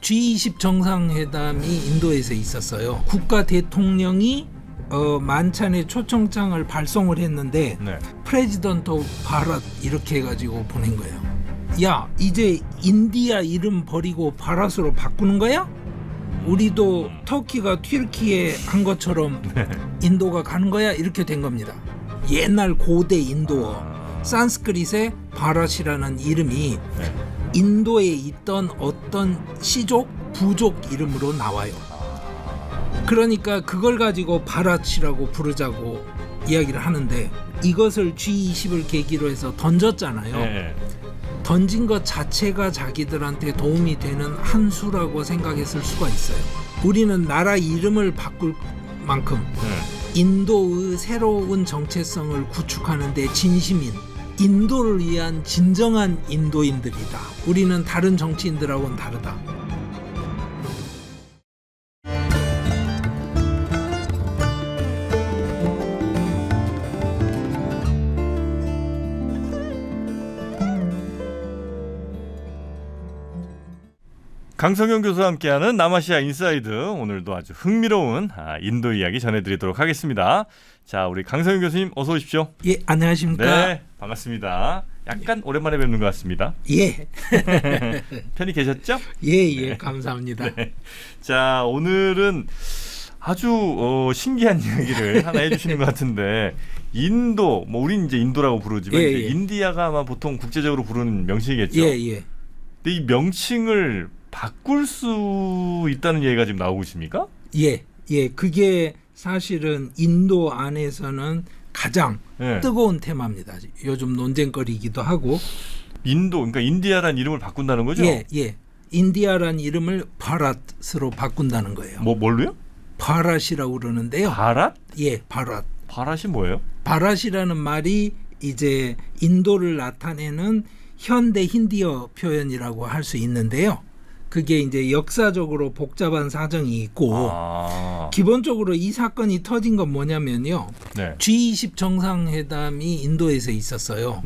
G20 정상회담이 인도에서 있었어요. 국가 대통령이 만찬에 초청장을 발송을 했는데 프레지던트 오브 바랏 이렇게 해가지고 보낸 거예요. 야, 이제 인디아 이름 버리고 바랏으로 바꾸는 거야? 우리도 터키가 튀르키예 한 것처럼 인도가 가는 거야? 이렇게 된 겁니다. 옛날 고대 인도어 산스크릿의 바랏이라는 이름이 인도에 있던 어떤 시족, 부족 이름으로 나와요. 그러니까 그걸 가지고 바랏이라고 부르자고 이야기를 하는데, 이것을 G20을 계기로 해서 던졌잖아요. 던진 것 자체가 자기들한테 도움이 되는 한 수라고 생각했을 수가 있어요. 우리는 나라 이름을 바꿀 만큼 인도의 새로운 정체성을 구축하는 데 진심인, 인도를 위한 진정한 인도인들이다. 우리는 다른 정치인들하고는 다르다. 강성현 교수와 함께하는 남아시아 인사이드, 오늘도 아주 흥미로운 인도 이야기 전해드리도록 하겠습니다. 자, 우리 강성현 교수님 어서 오십시오. 예, 안녕하십니까. 네, 반갑습니다. 약간 오랜만에 뵙는 것 같습니다. 예. 편히 계셨죠? 예, 감사합니다. 네. 자, 오늘은 아주 신기한 이야기를 하나 해주시는 것 같은데, 인도, 뭐 우린 이제 인도라고 부르지만 이제 인디아가 아마 보통 국제적으로 부르는 명칭이겠죠. 예. 근데 이 명칭을 바꿀 수 있다는 얘기가 지금 나오고 있습니까? 예. 그게 사실은 인도 안에서는 가장 뜨거운 테마입니다. 요즘 논쟁거리이기도 하고. 인도, 그러니까 인디아라는 이름을 바꾼다는 거죠? 예. 인디아라는 이름을 바랏으로 바꾼다는 거예요. 뭘로요? 바랏이라고 그러는데요. 바랏? 예, 바랏. 바랏이 뭐예요? 바랏이라는 말이 이제 인도를 나타내는 현대 힌디어 표현이라고 할 수 있는데요. 그게 이제 역사적으로 복잡한 사정이 있고, 기본적으로 이 사건이 터진 건 뭐냐면요. G20 정상회담이 인도에서 있었어요.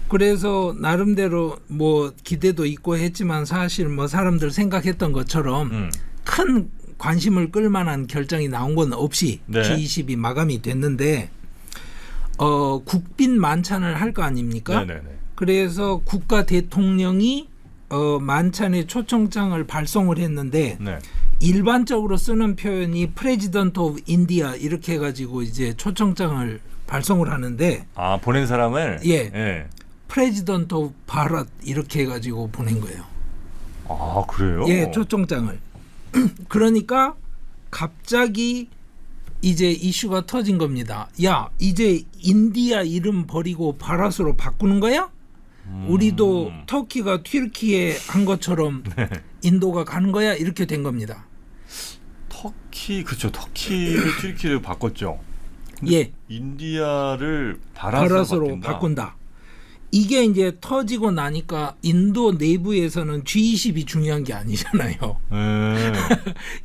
그래서 나름대로 뭐 기대도 있고 했지만, 사실 뭐 사람들 생각했던 것처럼 큰 관심을 끌만한 결정이 나온 건 없이 G20이 마감이 됐는데, 국빈 만찬을 할 거 아닙니까? 그래서 국가 대통령이 만찬에 초청장을 발송을 했는데, 일반적으로 쓰는 표현이 프레지던트 오브 인디아 이렇게 해가지고 이제 초청장을 발송을 하는데, 보낸 사람을 프레지던트 오브 바랏 이렇게 해가지고 보낸 거예요. 그래요? 예, 초청장을. 그러니까 갑자기 이제 이슈가 터진 겁니다. 야, 이제 인디아 이름 버리고 바랏으로 바꾸는 거야? 우리도 터키가 튀르키예 한 것처럼 인도가 가는 거야? 이렇게 된 겁니다. 그렇죠. 터키를 튀르키예로 바꿨죠. 인디아를 바랏으로 바꾼다. 이게 이제 터지고 나니까 인도 내부에서는 G20이 중요한 게 아니잖아요.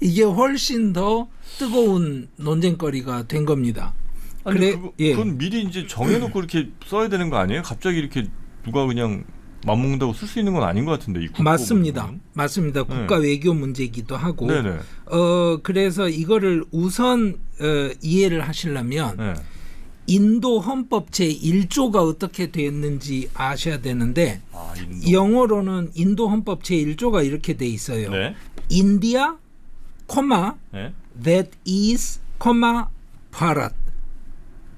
이게 훨씬 더 뜨거운 논쟁거리가 된 겁니다. 그건 미리 이제 정해놓고 이렇게 써야 되는 거 아니에요? 갑자기 이렇게 누가 그냥 맘먹는다고 쓸 수 있는 건 아닌 것 같은데. 맞습니다. 국가 외교 문제이기도 하고. 그래서 이거를 우선 이해를 하시려면 인도 헌법 제1조가 어떻게 되었는지 아셔야 되는데, 영어로는 인도 헌법 제1조가 이렇게 돼 있어요. India, that is, 바랏.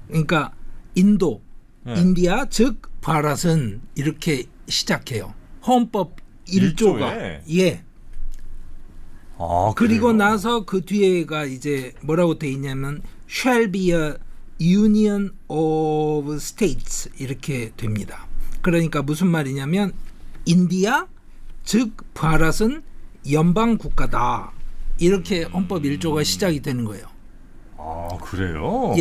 그러니까 인도, 인디아 즉 바랏은 이렇게 시작해요. 헌법 1조가. 그리고 나서 그 뒤에가 이제 뭐라고 돼 있냐면 shall be a Union of States 이렇게 됩니다. 그러니까 무슨 말이냐면 인디아 즉 바랏은 연방 국가다. 이렇게 헌법 1조가 시작이 되는 거예요. 그래요?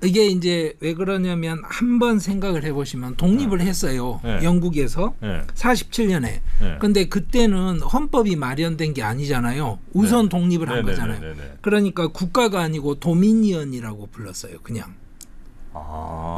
이게 이제 왜 그러냐면 한번 생각을 해보시면 독립을 했어요. 영국에서 47년에. 근데 그때는 헌법이 마련된 게 아니잖아요. 우선 독립을 한 거잖아요. 그러니까 국가가 아니고 도미니언이라고 불렀어요. 그냥.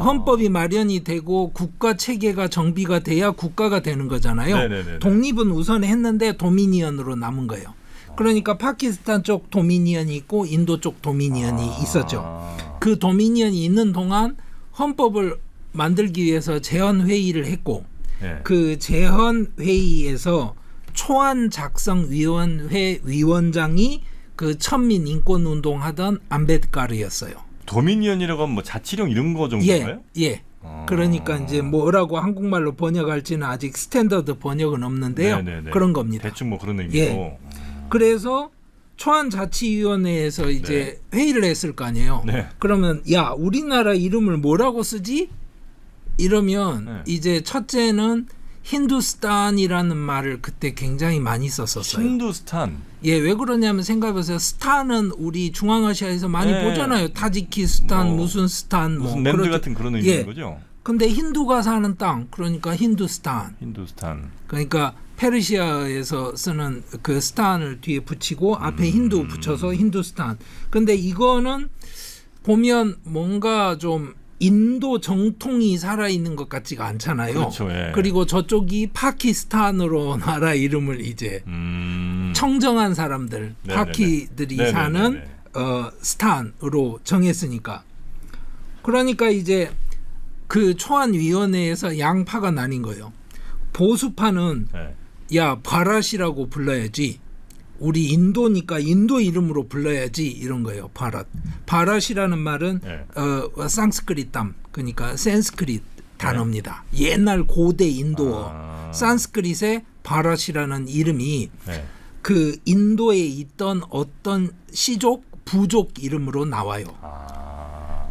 헌법이 마련이 되고 국가 체계가 정비가 돼야 국가가 되는 거잖아요. 네네네네. 독립은 우선 했는데 도미니언으로 남은 거예요. 그러니까 파키스탄 쪽 도미니언이 있고 인도 쪽 도미니언이 있었죠. 그 도미니언이 있는 동안 헌법을 만들기 위해서 재헌 회의를 했고 네. 그 재헌 회의에서 초안 작성 위원회 위원장이 그 천민 인권 운동하던 암베드카르였어요. 도미니언이라고 하면 뭐 자치령 이런 거 정도인가요? 예. 그러니까 이제 뭐라고 한국말로 번역할지는 아직 스탠더드 번역은 없는데요. 네네네. 그런 겁니다. 대충 뭐 그런 의미고. 예. 그래서 초안자치위원회에서 이제 회의를 했을 거 아니에요. 네. 그러면 야 우리나라 이름을 뭐라고 쓰지? 이러면 이제 첫째는 힌두스탄이라는 말을 그때 굉장히 많이 썼었어요. 힌두스탄. 예, 왜 그러냐면 생각해보세요. 스탄은 우리 중앙아시아에서 많이 보잖아요. 타지키스탄, 무슨 스탄, 무슨 랜드 그렇죠. 같은 그런 의미인 거죠. 근데 힌두가 사는 땅, 그러니까 힌두스탄. 그러니까 페르시아에서 쓰는 그 스탄을 뒤에 붙이고 앞에 힌두 붙여서 힌두스탄. 근데 이거는 보면 뭔가 좀 인도 정통이 살아있는 것 같지가 않잖아요. 그렇죠, 예. 그리고 저쪽이 파키스탄으로 나라 이름을 이제 청정한 사람들, 네네네. 파키들이 네네네네. 사는 스탄으로 정했으니까. 그러니까 이제 그 초안위원회에서 양파가 나뉜 거예요. 보수파는 야 바랏이라고 불러야지. 우리 인도니까 인도 이름으로 불러야지 이런 거예요. 바랏이라는 말은 산스크리탐 그러니까 산스크릿 단어입니다. 옛날 고대 인도어 산스크릿의 바랏이라는 이름이 그 인도에 있던 어떤 시족 부족 이름으로 나와요.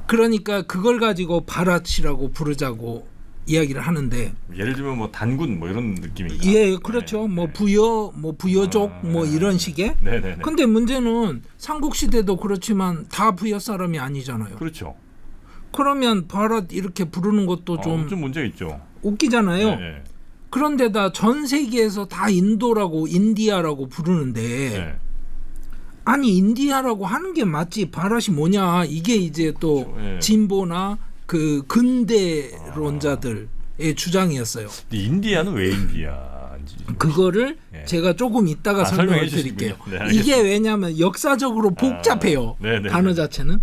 그러니까 그걸 가지고 바랏이라고 부르자고 이야기를 하는데 예를 들면 뭐 단군 뭐 이런 느낌인가? 예, 그렇죠. 뭐 부여족 뭐 이런 식의. 네네네. 근데 문제는 삼국 시대도 그렇지만 다 부여 사람이 아니잖아요. 그렇죠. 그러면 바랏 이렇게 부르는 것도 좀 문제가 있죠. 웃기잖아요. 네. 그런데다 전 세계에서 다 인도라고 인디아라고 부르는데 아니 인디아라고 하는 게 맞지 바랏이 뭐냐 이게 이제 또 그렇죠. 진보나 그 근대론자들의 주장이었어요. 근데 인디아는 왜 인디아인지 그거를 제가 조금 이따가 설명을 드릴게요. 이게 왜냐하면 역사적으로 복잡해요. 단어 자체는.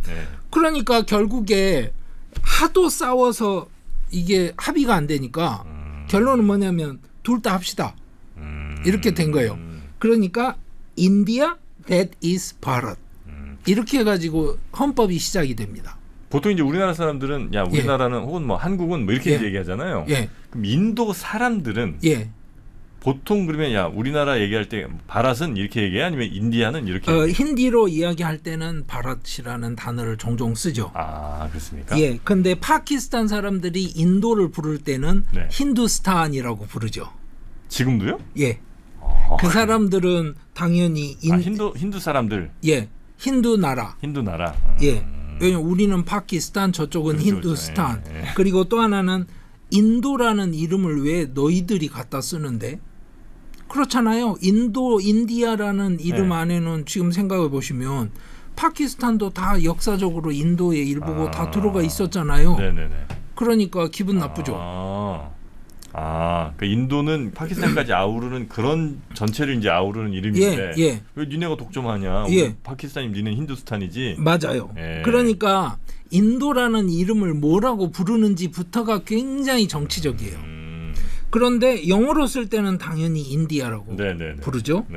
그러니까 결국에 하도 싸워서 이게 합의가 안 되니까 결론은 뭐냐면 둘 다 합시다. 이렇게 된 거예요. 그러니까 인디아 that is 바랏 이렇게 해가지고 헌법이 시작이 됩니다. 보통 이제 우리나라 사람들은 야 우리나라는 혹은 뭐 한국은 뭐 이렇게 얘기하잖아요. 그럼 인도 사람들은 보통 그러면 야 우리나라 얘기할 때 바랏은 이렇게 얘기해 아니면 인디아는 이렇게? 힌디로 이야기할 때는 바랏이라는 단어를 종종 쓰죠. 아 그렇습니까? 예. 근데 파키스탄 사람들이 인도를 부를 때는 힌두스탄이라고 부르죠. 지금도요? 예. 그 사람들은 당연히 힌두 사람들. 예. 힌두 나라. 예. 왜냐면 우리는 파키스탄, 저쪽은 그렇죠, 힌두스탄. 그리고 또 하나는 인도라는 이름을 왜 너희들이 갖다 쓰는데? 그렇잖아요. 인디아라는 이름 안에는 지금 생각해 보시면 파키스탄도 다 역사적으로 인도의 일부고 다 들어가 있었잖아요. 그러니까 기분 나쁘죠. 그러니까 인도는 파키스탄까지 아우르는 그런 전체를 이제 아우르는 이름인데 왜 니네가 독점하냐? 파키스탄이면 니네 힌두스탄이지. 맞아요. 그러니까 인도라는 이름을 뭐라고 부르는지부터가 굉장히 정치적이에요. 그런데 영어로 쓸 때는 당연히 인디아라고 부르죠.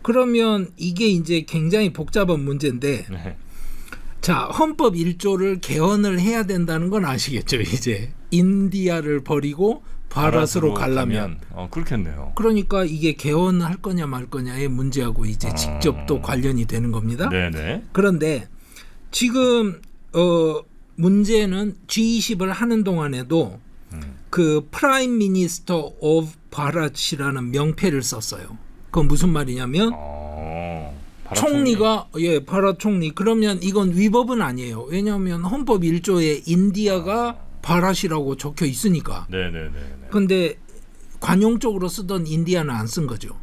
그러면 이게 이제 굉장히 복잡한 문제인데 자, 헌법 1조를 개헌을 해야 된다는 건 아시겠죠, 이제. 인디아를 버리고 바랏으로 가려면. 그렇겠네요. 그러니까 이게 개헌을 할 거냐 말 거냐의 문제하고 이제 직접 또 관련이 되는 겁니다. 그런데 지금 문제는 G20을 하는 동안에도 그 프라임 미니스터 오브 바랏이라는 명패를 썼어요. 그건 무슨 말이냐면 총리가 바랏 총리. 그러면 이건 위법은 아니에요. 왜냐하면 헌법 1조에 인디아가 바랏이라고 적혀 있으니까. 근데 관용적으로 쓰던 인디아는 안 쓴 거죠.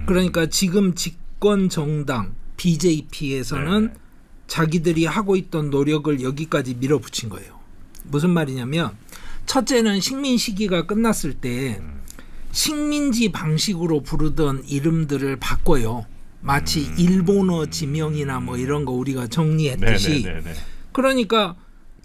그러니까 지금 집권 정당 BJP에서는 자기들이 하고 있던 노력을 여기까지 밀어붙인 거예요. 무슨 말이냐면 첫째는 식민 시기가 끝났을 때 식민지 방식으로 부르던 이름들을 바꿔요. 마치 일본어 지명이나 뭐 이런 거 우리가 정리했듯이. 네네네네. 그러니까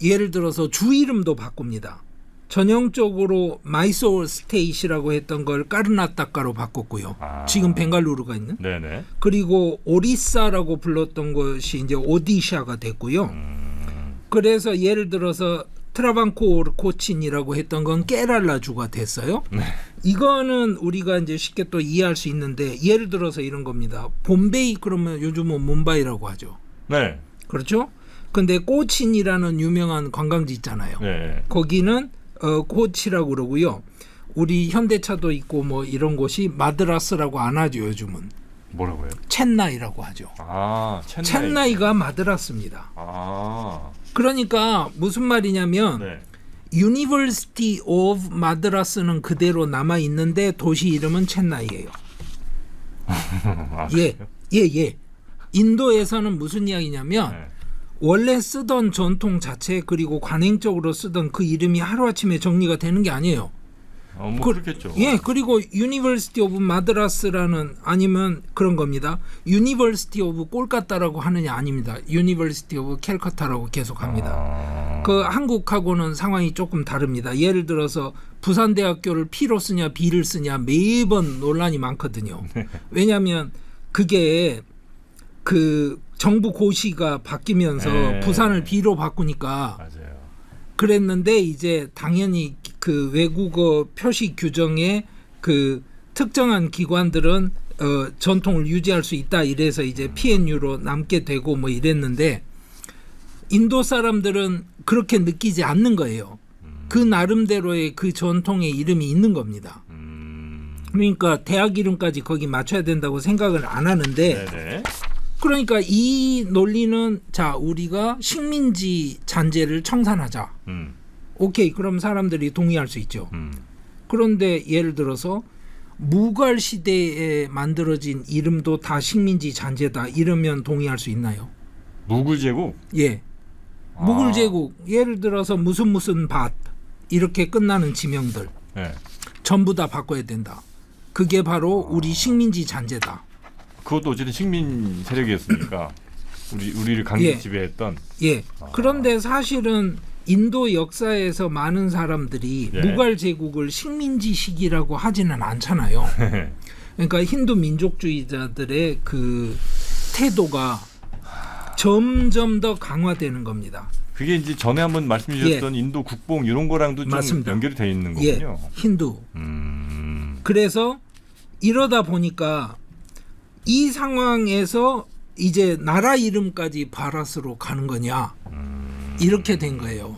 예를 들어서 주 이름도 바꿉니다. 전형적으로 마이소울 스테이시라고 했던 걸 까르나타카로 바꿨고요. 지금 벵갈루루가 있는. 네네. 그리고 오리사라고 불렀던 것이 이제 오디샤가 됐고요. 그래서 예를 들어서 트라반코르 코친이라고 했던 건 깨랄라주가 됐어요. 네. 이거는 우리가 이제 쉽게 또 이해할 수 있는데 예를 들어서 이런 겁니다. 봄베이 그러면 요즘은 뭄바이라고 하죠. 네. 그렇죠? 근데 꼬친이라는 유명한 관광지 있잖아요. 네. 거기는 코치라고 그러고요. 우리 현대차도 있고 뭐 이런 곳이 마드라스라고 안 하죠. 요즘은. 뭐라고요? 첸나이라고 하죠. 첸나이가 마드라스입니다. 그러니까 무슨 말이냐면 네. University of 마드라스는 그대로 남아 있는데 도시 이름은 첸나이예요. 예. 인도에서는 무슨 이야기냐면 네. 원래 쓰던 전통 자체 그리고 관행적으로 쓰던 그 이름이 하루아침에 정리가 되는 게 아니에요. 뭐 그렇겠죠. 예, 그리고 University of 마드라스라는 아니면 그런 겁니다. University of 꼴까따라고 하느냐 아닙니다. University of 캘커타라고 계속 합니다. 그 한국하고는 상황이 조금 다릅니다. 예를 들어서 부산대학교를 P로 쓰냐 B를 쓰냐 매번 논란이 많거든요. 왜냐하면 그게 그 정부 고시가 바뀌면서 부산을 B로 바꾸니까 맞아요. 그랬는데 이제 당연히 그 외국어 표시 규정에 그 특정한 기관들은 전통을 유지할 수 있다 이래서 이제 PNU로 남게 되고 뭐 이랬는데 인도 사람들은 그렇게 느끼지 않는 거예요. 그 나름대로의 그 전통의 이름이 있는 겁니다. 그러니까 대학 이름까지 거기 맞춰야 된다고 생각을 안 하는데 네네. 그러니까 이 논리는 자 우리가 식민지 잔재를 청산하자. 오케이 그럼 사람들이 동의할 수 있죠. 그런데 예를 들어서 무갈 시대에 만들어진 이름도 다 식민지 잔재다 이러면 동의할 수 있나요? 무굴 제국? 예. 무굴 제국 예를 들어서 무슨 밭 이렇게 끝나는 지명들 네. 전부 다 바꿔야 된다. 그게 바로 우리 식민지 잔재다. 그것도 어쨌든 식민 세력이었으니까 우리를 강제 지배했던. 예. 그런데 사실은 인도 역사에서 많은 사람들이 무갈 제국을 식민지식이라고 하지는 않잖아요. 그러니까 힌두 민족주의자들의 그 태도가 점점 더 강화되는 겁니다. 그게 이제 전에 한번 말씀해 주셨던 인도 국뽕 이런 거랑도 좀 맞습니다. 연결이 돼 있는 거군요. 힌두. 그래서 이러다 보니까 이 상황에서 이제 나라 이름까지 바라스로 가는 거냐 이렇게 된 거예요.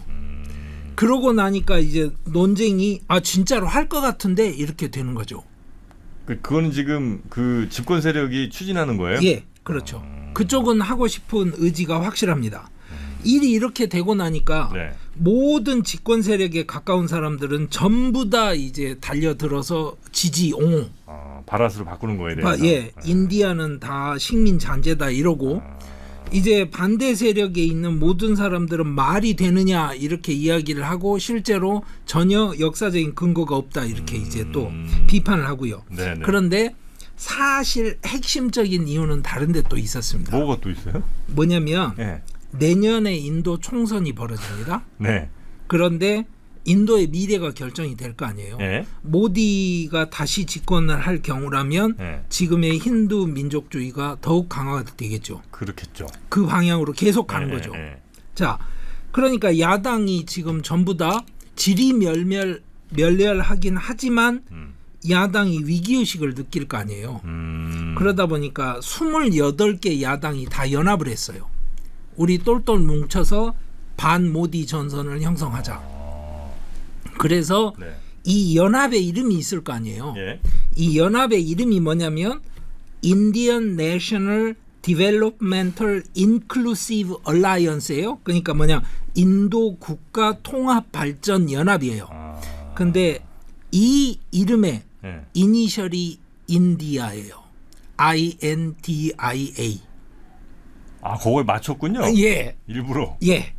그러고 나니까 이제 논쟁이 진짜로 할 것 같은데 이렇게 되는 거죠. 그거는 지금 그 집권 세력이 추진하는 거예요? 예, 그렇죠. 그쪽은 하고 싶은 의지가 확실합니다. 일이 이렇게 되고 나니까 모든 집권 세력에 가까운 사람들은 전부 다 이제 달려들어서 지지 옹호. 바라스로 바꾸는 거에 대해서. 인디아는 다 식민 잔재다 이러고 이제 반대 세력에 있는 모든 사람들은 말이 되느냐 이렇게 이야기를 하고 실제로 전혀 역사적인 근거가 없다 이렇게 이제 또 비판을 하고요. 네네. 그런데 사실 핵심적인 이유는 다른 데 또 있었습니다. 뭐가 또 있어요? 뭐냐면 내년에 인도 총선이 벌어집니다. 네. 그런데 인도의 미래가 결정이 될 거 아니에요. 모디가 다시 집권을 할 경우라면 지금의 힌두 민족주의가 더욱 강화가 되겠죠. 그렇겠죠. 그 방향으로 계속 가는 거죠. 자, 그러니까 야당이 지금 전부 다 지리멸렬하긴 하지만 야당이 위기의식을 느낄 거 아니에요. 그러다 보니까 28개 야당이 다 연합을 했어요. 우리 똘똘 뭉쳐서 반모디 전선을 형성하자. 그래서 이 연합의 이름이 있을 거 아니에요. 이 연합의 이름이 뭐냐면 Indian National Developmental Inclusive Alliance예요. 그러니까 뭐냐 인도 국가 통합 발전 연합이에요. 근데 이 이름의 이니셜이 인디아예요. INDIA. 그걸 맞췄군요. 예. 일부러. 예.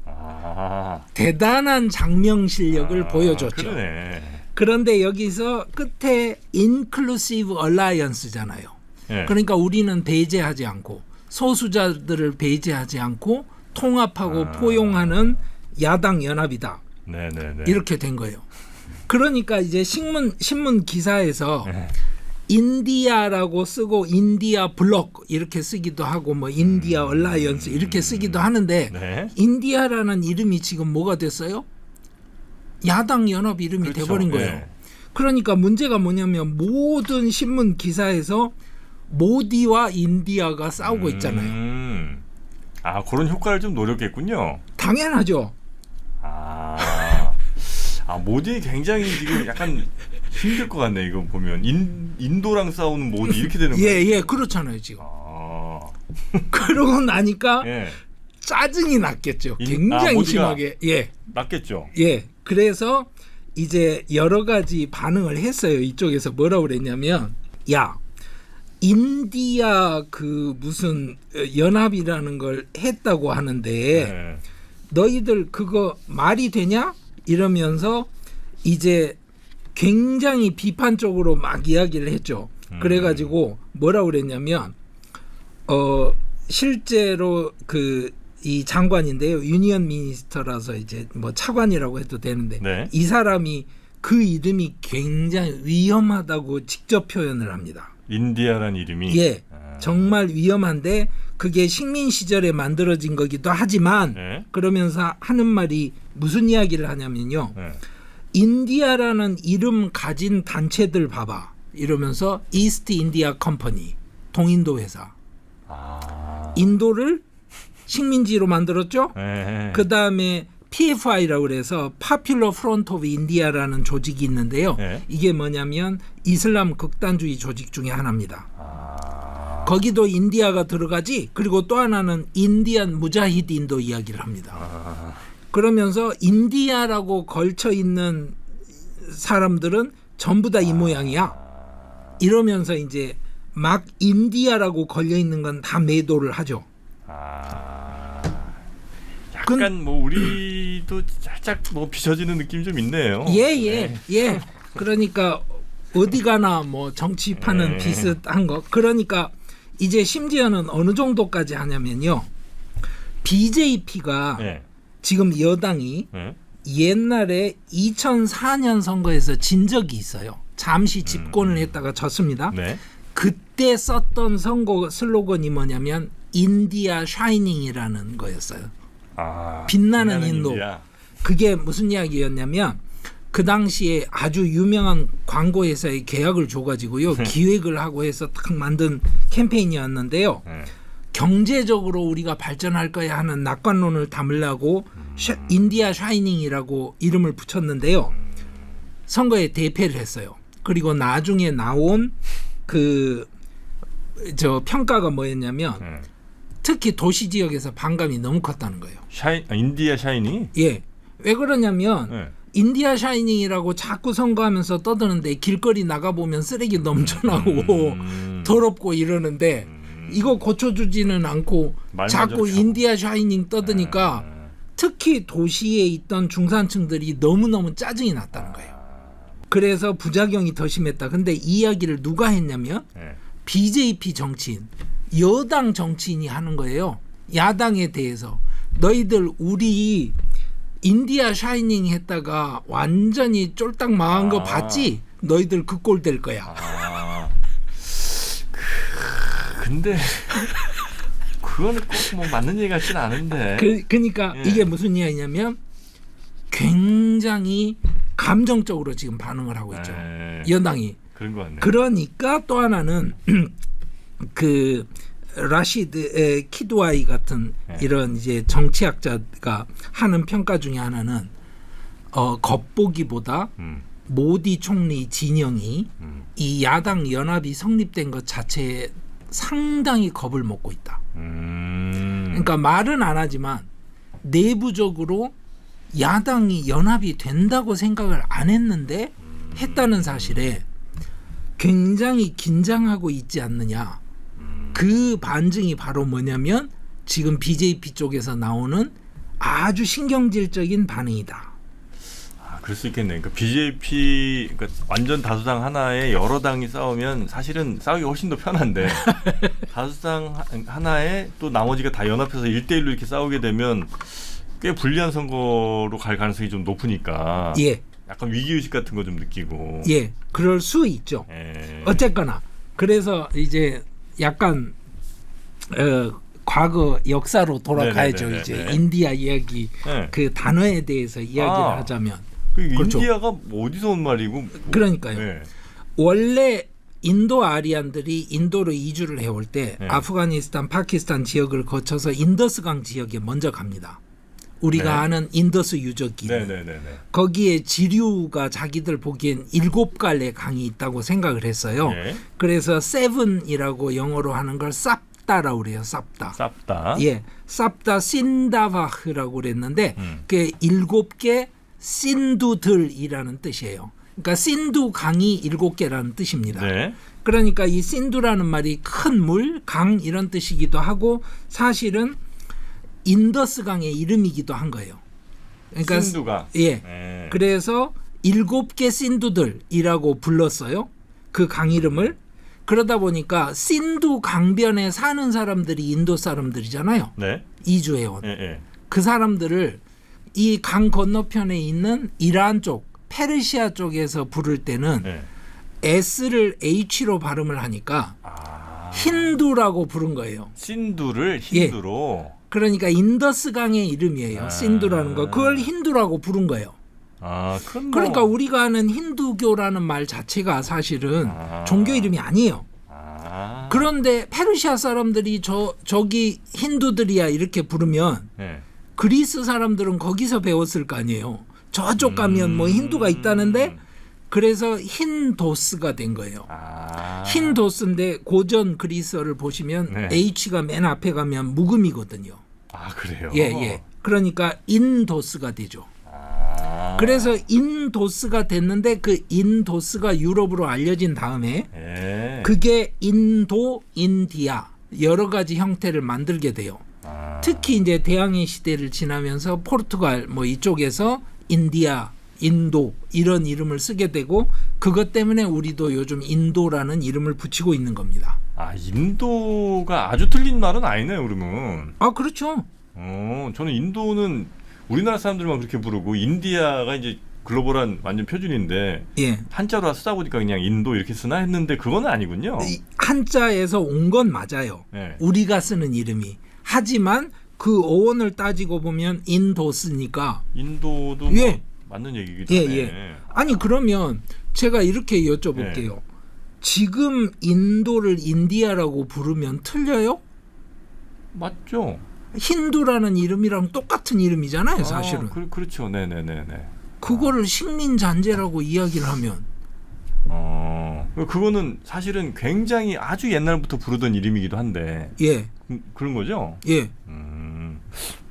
대단한 장명 실력을 보여줬죠. 그러네. 그런데 여기서 끝에 inclusive alliance잖아요. 예. 그러니까 우리는 배제하지 않고 소수자들을 배제하지 않고 통합하고 포용하는 야당 연합이다. 네네네. 이렇게 된 거예요. 그러니까 이제 신문 기사에서 네. 인디아라고 쓰고 인디아 블록 이렇게 쓰기도 하고 뭐 인디아 얼라이언스 이렇게 쓰기도 하는데 네. 인디아라는 이름이 지금 뭐가 됐어요? 야당 연합 이름이 그렇죠. 돼버린 거예요. 네. 그러니까 문제가 뭐냐면 모든 신문 기사에서 모디와 인디아가 싸우고 있잖아요. 그런 효과를 좀 노렸겠군요. 당연하죠. 모디 굉장히 지금 약간 힘들 것 같네. 이거 보면 인도랑 싸우는 모디 이렇게 되는 거예요. 예, 그렇잖아요 지금. 그러고 나니까 예. 짜증이 났겠죠. 굉장히 심하게. 예. 났겠죠. 예. 그래서 이제 여러 가지 반응을 했어요. 이쪽에서 뭐라고 그랬냐면, 야, 인디아 그 무슨 연합이라는 걸 했다고 하는데 네. 너희들 그거 말이 되냐? 이러면서 이제 굉장히 비판적으로 막 이야기를 했죠. 그래가지고 뭐라고 그랬냐면 실제로 그 이 장관인데요. 유니언 미니스터라서 이제 뭐 차관이라고 해도 되는데 네. 이 사람이 그 이름이 굉장히 위험하다고 직접 표현을 합니다. 인디아란 이름이 예, 정말 위험한데 그게 식민 시절에 만들어진 거기도 하지만 네. 그러면서 하는 말이 무슨 이야기를 하냐면요. 네. 인디아라는 이름 가진 단체들 봐봐. 이러면서 이스트 인디아 컴퍼니, 동인도 회사. 인도를 식민지로 만들었죠. 네. 그다음에 PFI라고 그래서 Popular Front of India라는 조직이 있는데요. 네. 이게 뭐냐면 이슬람 극단주의 조직 중에 하나입니다. 거기도 인디아가 들어가지. 그리고 또 하나는 인디안 무자히딘도 이야기를 합니다. 그러면서 인디아라고 걸쳐 있는 사람들은 전부 다 이 모양이야. 이러면서 이제 막 인디아라고 걸려 있는 건 다 매도를 하죠. 약간 뭐 우리도 살짝 뭐 비춰지는 느낌이 좀 있네요. 예. 그러니까 어디 가나 뭐 정치판은 비슷한 거. 그러니까 이제 심지어는 어느 정도까지 하냐면요. BJP가 지금 여당이 옛날에 2004년 선거에서 진 적이 있어요. 잠시 집권을 했다가 졌습니다. 네. 그때 썼던 선거 슬로건이 뭐냐면 인디아 샤이닝이라는 거였어요. 빛나는 인도. 인디아. 그게 무슨 이야기였냐면 그 당시에 아주 유명한 광고 회사에 계약을 줘가지고요. 기획을 하고 해서 딱 만든 캠페인이었는데요. 경제적으로 우리가 발전할 거야 하는 낙관론을 담으려고 인디아 샤이닝이라고 이름을 붙였는데요. 선거에 대패를 했어요. 그리고 나중에 나온 그 평가가 뭐였냐면 특히 도시 지역에서 반감이 너무 컸다는 거예요. 인디아 샤이닝? 예. 왜 그러냐면 인디아 샤이닝이라고 자꾸 선거하면서 떠드는데 길거리 나가보면 쓰레기 넘쳐나고 더럽고 이러는데 이거 고쳐주지는 않고 자꾸 인디아 샤이닝 떠드니까 특히 도시에 있던 중산층들이 너무너무 짜증이 났다는 거예요. 그래서 부작용이 더 심했다. 근데 이 이야기를 누가 했냐면 BJP 정치인, 여당 정치인이 하는 거예요. 야당에 대해서. 너희들 우리 인디아 샤이닝 했다가 완전히 쫄딱 망한 거 봤지? 너희들 그 꼴 될 거야. 근데 그거는 꼭 뭐 맞는 얘기 같지는 않은데. 그러니까 이게 무슨 이야기냐면 굉장히 감정적으로 지금 반응을 하고 있죠. 여당이. 그런 거 같네요. 그러니까 또 하나는 그 라시드 키드와이 같은 이런 이제 정치학자가 하는 평가 중에 하나는 겉보기보다 모디 총리 진영이 이 야당 연합이 성립된 것 자체에 상당히 겁을 먹고 있다. 그러니까 말은 안 하지만 내부적으로 야당이 연합이 된다고 생각을 안 했는데 했다는 사실에 굉장히 긴장하고 있지 않느냐. 그 반증이 바로 뭐냐면 지금 BJP 쪽에서 나오는 아주 신경질적인 반응이다. 그럴 수 있겠네. 그러니까 BJP 그러니까 완전 다수당 하나에 여러 당이 싸우면 사실은 싸우기 훨씬 더 편한데 다수당 하나에 또 나머지가 다 연합해서 1대1로 이렇게 싸우게 되면 꽤 불리한 선거로 갈 가능성이 좀 높으니까 예. 약간 위기의식 같은 거 좀 느끼고 예, 그럴 수 있죠. 어쨌거나 그래서 이제 약간 과거 역사로 돌아가야죠. 네네네네. 이제 인디아 이야기 네. 그 단어에 대해서 이야기를 하자면 그렇죠. 인디아가 뭐 어디서 온 말이고 그러니까요. 네. 원래 인도 아리안들이 인도로 이주를 해올 때 네. 아프가니스탄, 파키스탄 지역을 거쳐서 인더스강 지역에 먼저 갑니다. 우리가 네. 아는 인더스 유적기. 네네네네. 거기에 지류가 자기들 보기엔 7갈래 강이 있다고 생각을 했어요. 네. 그래서 세븐이라고 영어로 하는 걸 쌉다라고 그래요. 쌉다. 쌉다. 예, 쌉다 신다바흐라고 그랬는데 그게 7개 신두들이라는 뜻이에요. 그러니까 신두 강이 7개라는 뜻입니다. 네. 그러니까 이 신두라는 말이 큰 물, 강 이런 뜻이기도 하고 사실은 인더스 강의 이름이기도 한 거예요. 그러니까 신두가. 예. 네. 그래서 7개 신두들이라고 불렀어요. 그 강 이름을. 그러다 보니까 신두 강변에 사는 사람들이 인도 사람들이잖아요. 네. 이주해온. 예, 예. 그 사람들을 이 강 건너편에 있는 이란 쪽, 페르시아 쪽에서 부를 때는 네. S를 H로 발음을 하니까 힌두라고 부른 거예요. 신두를 힌두로. 그러니까 인더스 강의 이름이에요. 신두라는 거. 그걸 힌두라고 부른 거예요. 그건 그러니까 우리가 아는 힌두교라는 말 자체가 사실은 종교 이름이 아니에요. 그런데 페르시아 사람들이 저기 힌두들이야 이렇게 부르면 네. 그리스 사람들은 거기서 배웠을 거 아니에요. 저쪽 가면 뭐 힌두가 있다는데 그래서 힌도스가 된 거예요. 힌도스인데 고전 그리스어를 보시면 네. H가 맨 앞에 가면 묵음이거든요. 그래요? 예, 예. 그러니까 인도스가 되죠. 그래서 인도스가 됐는데 그 인도스가 유럽으로 알려진 다음에 그게 인도, 인디아 여러 가지 형태를 만들게 돼요. 특히 이제 대항해 시대를 지나면서 포르투갈 뭐 이쪽에서 인디아, 인도 이런 이름을 쓰게 되고 그것 때문에 우리도 요즘 인도라는 이름을 붙이고 있는 겁니다. 인도가 아주 틀린 말은 아니네요, 그러면. 그렇죠. 저는 인도는 우리나라 사람들만 그렇게 부르고 인디아가 이제 글로벌한 완전 표준인데 예. 한자로 쓰다 보니까 그냥 인도 이렇게 쓰나 했는데 그건 아니군요. 한자에서 온 건 맞아요. 네. 우리가 쓰는 이름이. 하지만 그 어원을 따지고 보면 인도스니까 인도도 예. 뭐 맞는 얘기기도 예, 하네. 예. 아니 그러면 제가 이렇게 여쭤볼게요. 지금 인도를 인디아라고 부르면 틀려요? 맞죠. 힌두라는 이름이랑 똑같은 이름이잖아요, 사실은. 그렇죠. 네네네네. 그거를 식민잔재라고 이야기를 하면 그거는 사실은 굉장히 아주 옛날부터 부르던 이름이기도 한데 예. 그런 거죠? 예.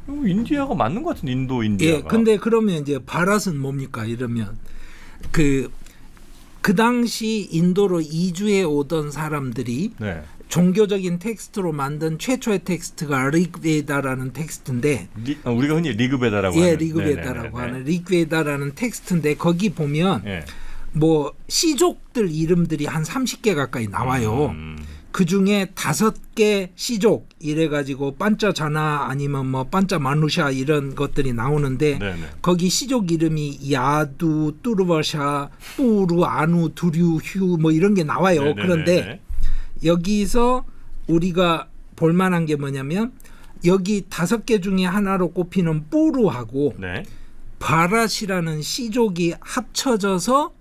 인디아가 맞는 것 같은데 인도 인디아가. 예. 근데 그러면 이제 바랏은 뭡니까? 이러면 그 당시 인도로 이주해 오던 사람들이 네. 종교적인 텍스트로 만든 최초의 텍스트가 리그베다라는 텍스트인데 우리가 흔히 리그베다라고 예, 하는 리그베다라고 하는 리그베다라는 텍스트인데 거기 보면 예. 뭐 시족들 이름들이 한 30개 가까이 나와요. 그 중에 5개 시족 이래가지고 반짜자나 아니면 뭐 반짜마누샤 이런 것들이 나오는데 네네. 거기 시족 이름이 야두, 뚜르바샤, 뿌루, 아누, 두류, 휴 뭐 이런 게 나와요. 네네네네. 그런데 여기서 우리가 볼만한 게 뭐냐면 여기 5개 중에 하나로 꼽히는 뿌루하고 네. 바랏이라는 시족이 합쳐져서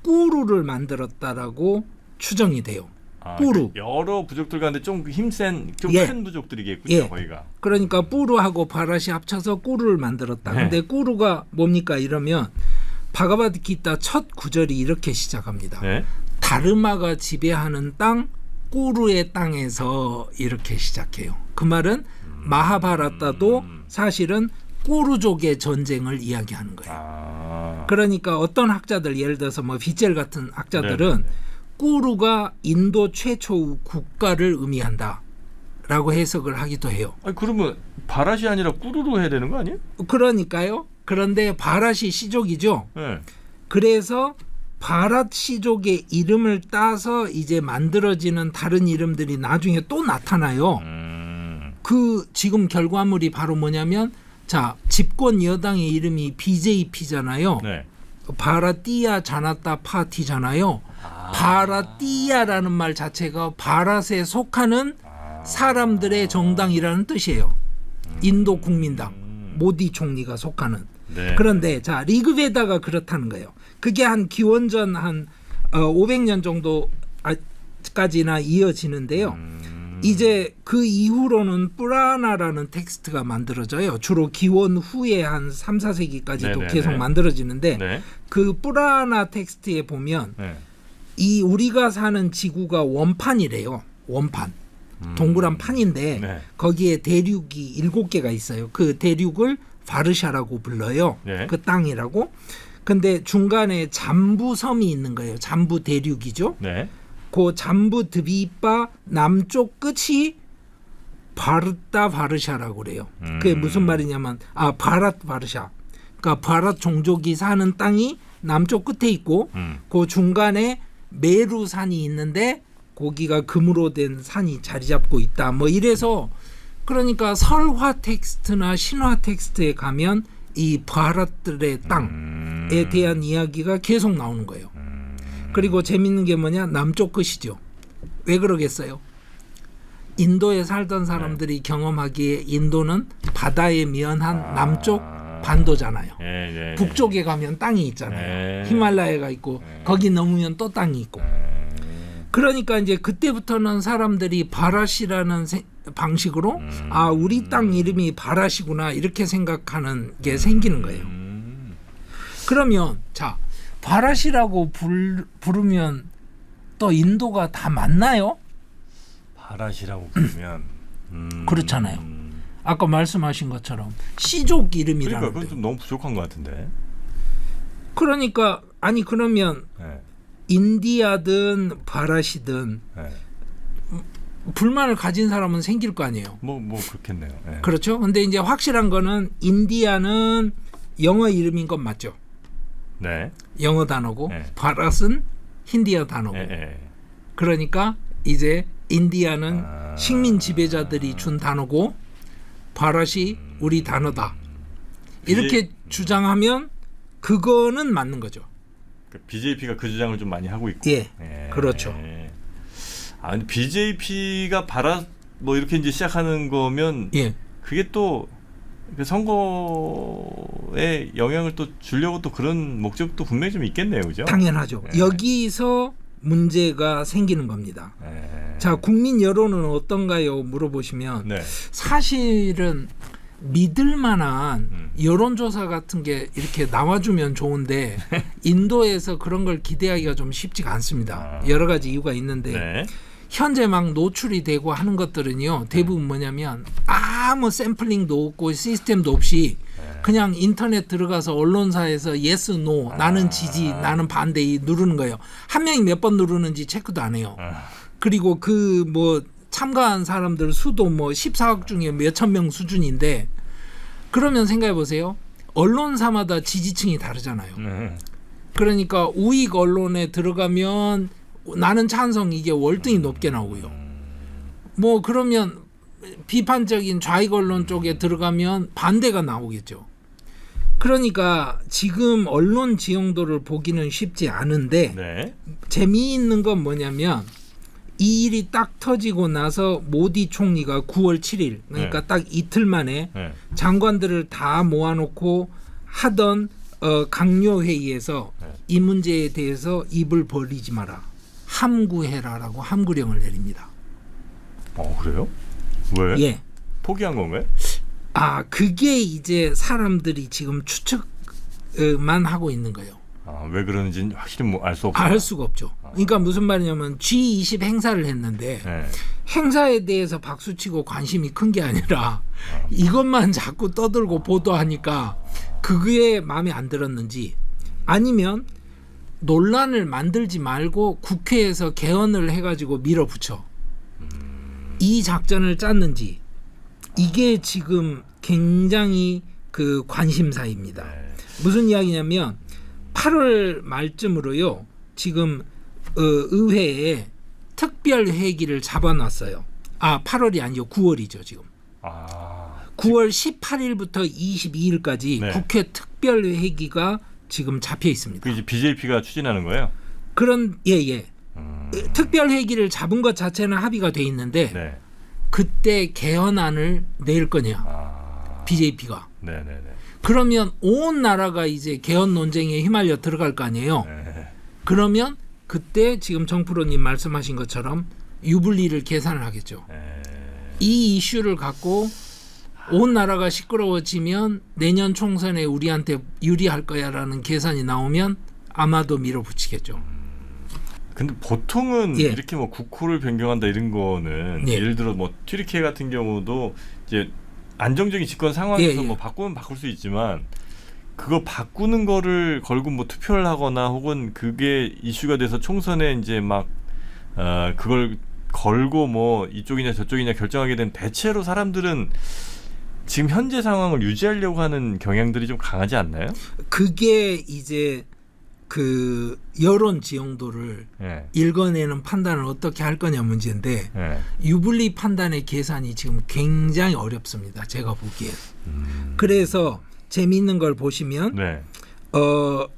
꾸루를 만들었다라고 추정이 돼요. 뿌루. 여러 부족들 가운데 좀 힘센 좀 예. 큰 부족들이겠군요. 예. 거기가. 그러니까 뿌루하고 바랏이 합쳐서 꾸루를 만들었다. 네. 근데 꾸루가 뭡니까 이러면 바가바드기타 첫 구절이 이렇게 시작합니다. 네. 다르마가 지배하는 땅 꾸루의 땅에서 이렇게 시작해요. 그 말은 마하바라타도 사실은 꾸루족의 전쟁을 이야기하는 거예요. 그러니까 어떤 학자들 예를 들어서 뭐 비젤 같은 학자들은 꾸루가 인도 최초 국가를 의미한다 라고 해석을 하기도 해요. 아니, 그러면 바랏이 아니라 꾸루루 해야 되는 거 아니에요? 그러니까요. 그런데 바랏이 시족이죠. 네. 그래서 바랏 시족의 이름을 따서 이제 만들어지는 다른 이름들이 나중에 또 나타나요. 그 지금 결과물이 바로 뭐냐면 자, 집권 여당의 이름이 BJP잖아요. 네. 바라띠야 자나타 파티잖아요. 바라띠야라는 말 자체가 바랏에 속하는 사람들의 정당이라는 뜻이에요. 인도 국민당 모디 총리가 속하는. 네. 그런데 자, 리그베다가 그렇다는 거예요. 그게 한 기원전 한 500년 정도까지나 이어지는데요. 이제 그 이후로는 뿌라나라는 텍스트가 만들어져요. 주로 기원 후에 한 3, 4세기까지도 네네네. 계속 만들어지는데 네. 그 뿌라나 텍스트에 보면 네. 이 우리가 사는 지구가 원판이래요. 원판. 동그란 판인데 네. 거기에 대륙이 7개가 있어요. 그 대륙을 바르샤라고 불러요. 네. 그 땅이라고. 근데 중간에 잠부 섬이 있는 거예요. 잠부 대륙이죠. 네. 그 잠부 드비바 남쪽 끝이 바르타 바르샤라고 그래요. 그게 무슨 말이냐면 바랏 바르샤. 그러니까 바랏 종족이 사는 땅이 남쪽 끝에 있고 그 중간에 메루산이 있는데 거기가 금으로 된 산이 자리 잡고 있다. 뭐 이래서 그러니까 설화 텍스트나 신화 텍스트에 가면 이 바랏들의 땅에 대한 이야기가 계속 나오는 거예요. 그리고 재밌는 게 뭐냐? 남쪽 끝이죠. 왜 그러겠어요? 인도에 살던 사람들이 경험하기에 인도는 바다에 면한 남쪽 반도잖아요. 네. 북쪽에 가면 땅이 있잖아요. 히말라야가 있고 거기 넘으면 또 땅이 있고. 그러니까 이제 그때부터는 사람들이 바랏이라는 방식으로 우리 땅 이름이 바랏이구나 이렇게 생각하는 게 생기는 거예요. 그러면 자, 바랏이라고 부르면 또 인도가 다 맞나요? 바랏이라고 부르면 그렇잖아요. 아까 말씀하신 것처럼 시족 이름이라는데. 그러니까 그건 좀 너무 부족한 것 같은데. 그러니까 아니 그러면 네. 인디아든 바랏이든 네. 불만을 가진 사람은 생길 거 아니에요. 뭐 그렇겠네요. 네. 그렇죠. 근데 이제 확실한 거는 인디아는 영어 이름인 건 맞죠. 네. 영어 단어고 네. 바랏은 힌디어 단어고. 네. 그러니까 이제 인디아는 식민 지배자들이 준 단어고 바랏이 우리 단어다. 이렇게 주장하면 그거는 맞는 거죠. BJP가 그 주장을 좀 많이 하고 있고. 예. 그렇죠. 근데 BJP가 바랏 뭐 이렇게 이제 시작하는 거면 예. 그게 또 선거에 영향을 또 주려고 또 그런 목적도 분명히 좀 있겠네요, 그죠? 당연하죠. 여기서 문제가 생기는 겁니다. 자, 국민 여론은 어떤가요? 물어보시면 네. 사실은 믿을 만한 여론조사 같은 게 이렇게 나와주면 좋은데 인도에서 그런 걸 기대하기가 좀 쉽지가 않습니다. 여러 가지 이유가 있는데 네. 현재 막 노출이 되고 하는 것들은요 대부분 뭐냐면 아무 샘플링도 없고 시스템도 없이 그냥 인터넷 들어가서 언론사에서 yes, no, 나는 지지, 나는 반대 누르는 거예요. 한 명이 몇 번 누르는지 체크도 안 해요. 그리고 그 뭐 참가한 사람들 수도 뭐 14억 중에 몇천 명 수준인데 그러면 생각해 보세요. 언론사마다 지지층이 다르잖아요. 그러니까 우익 언론에 들어가면 나는 찬성 이게 월등히 높게 나오고요. 뭐 그러면 비판적인 좌익 언론 쪽에 들어가면 반대가 나오겠죠. 그러니까 지금 언론 지형도를 보기는 쉽지 않은데 네. 재미있는 건 뭐냐면 이 일이 딱 터지고 나서 모디 총리가 9월 7일 그러니까 딱 이틀 만에 장관들을 다 모아놓고 하던 강요 회의에서 이 문제에 대해서 입을 벌리지 마라. 함구해라라고 함구령을 내립니다. 그래요? 왜? 예. 포기한 건가요? 그게 이제 사람들이 지금 추측만 하고 있는 거예요. 왜 그러는지는 확실히 뭐 알 수 없어요. 알 수가 없죠. 그러니까 무슨 말이냐면 G20 행사를 했는데 행사에 대해서 박수치고 관심이 큰 게 아니라 이것만 자꾸 떠들고 보도하니까 그게 마음에 안 들었는지 아니면 논란을 만들지 말고 국회에서 개헌을 해가지고 밀어붙여. 이 작전을 짰는지 이게 지금 굉장히 그 관심사입니다. 네. 무슨 이야기냐면 8월 말쯤으로요. 지금 의회에 특별 회기를 잡아놨어요. 8월이 아니죠. 9월이죠 지금. 9월 18일부터 22일까지 네. 국회 특별 회기가 지금 잡혀 있습니다. 그 이제 BJP가 추진하는 거예요? 그런 예. 특별 회기를 잡은 것 자체는 합의가 돼 있는데 네. 그때 개헌안을 낼 거냐 BJP가. 네네네. 그러면 온 나라가 이제 개헌 논쟁에 휘말려 들어갈 거 아니에요. 네. 그러면 그때 지금 정프로님 말씀하신 것처럼 유불리를 계산을 하겠죠. 네. 이 이슈를 갖고 온 나라가 시끄러워지면 내년 총선에 우리한테 유리할 거야라는 계산이 나오면 아마도 밀어붙이겠죠. 근데 보통은 예. 이렇게 뭐 국호를 변경한다 이런 거는 예. 예를 들어 뭐 튀르키예 같은 경우도 이제 안정적인 집권 상황에서 예. 뭐 바꾸면 바꿀 수 있지만 그거 바꾸는 거를 걸고 뭐 투표를 하거나 혹은 그게 이슈가 돼서 총선에 이제 막 그걸 걸고 뭐 이쪽이냐 저쪽이냐 결정하게 된 대체로 사람들은 지금 현재 상황을 유지하려고 하는 경향들이 좀 강하지 않나요? 그게 이제 그 여론 지형도를 예. 읽어내는 판단을 어떻게 할 거냐 문제인데 예. 유불리 판단의 계산이 지금 굉장히 어렵습니다. 제가 보기에. 그래서 재미있는 걸 보시면 네.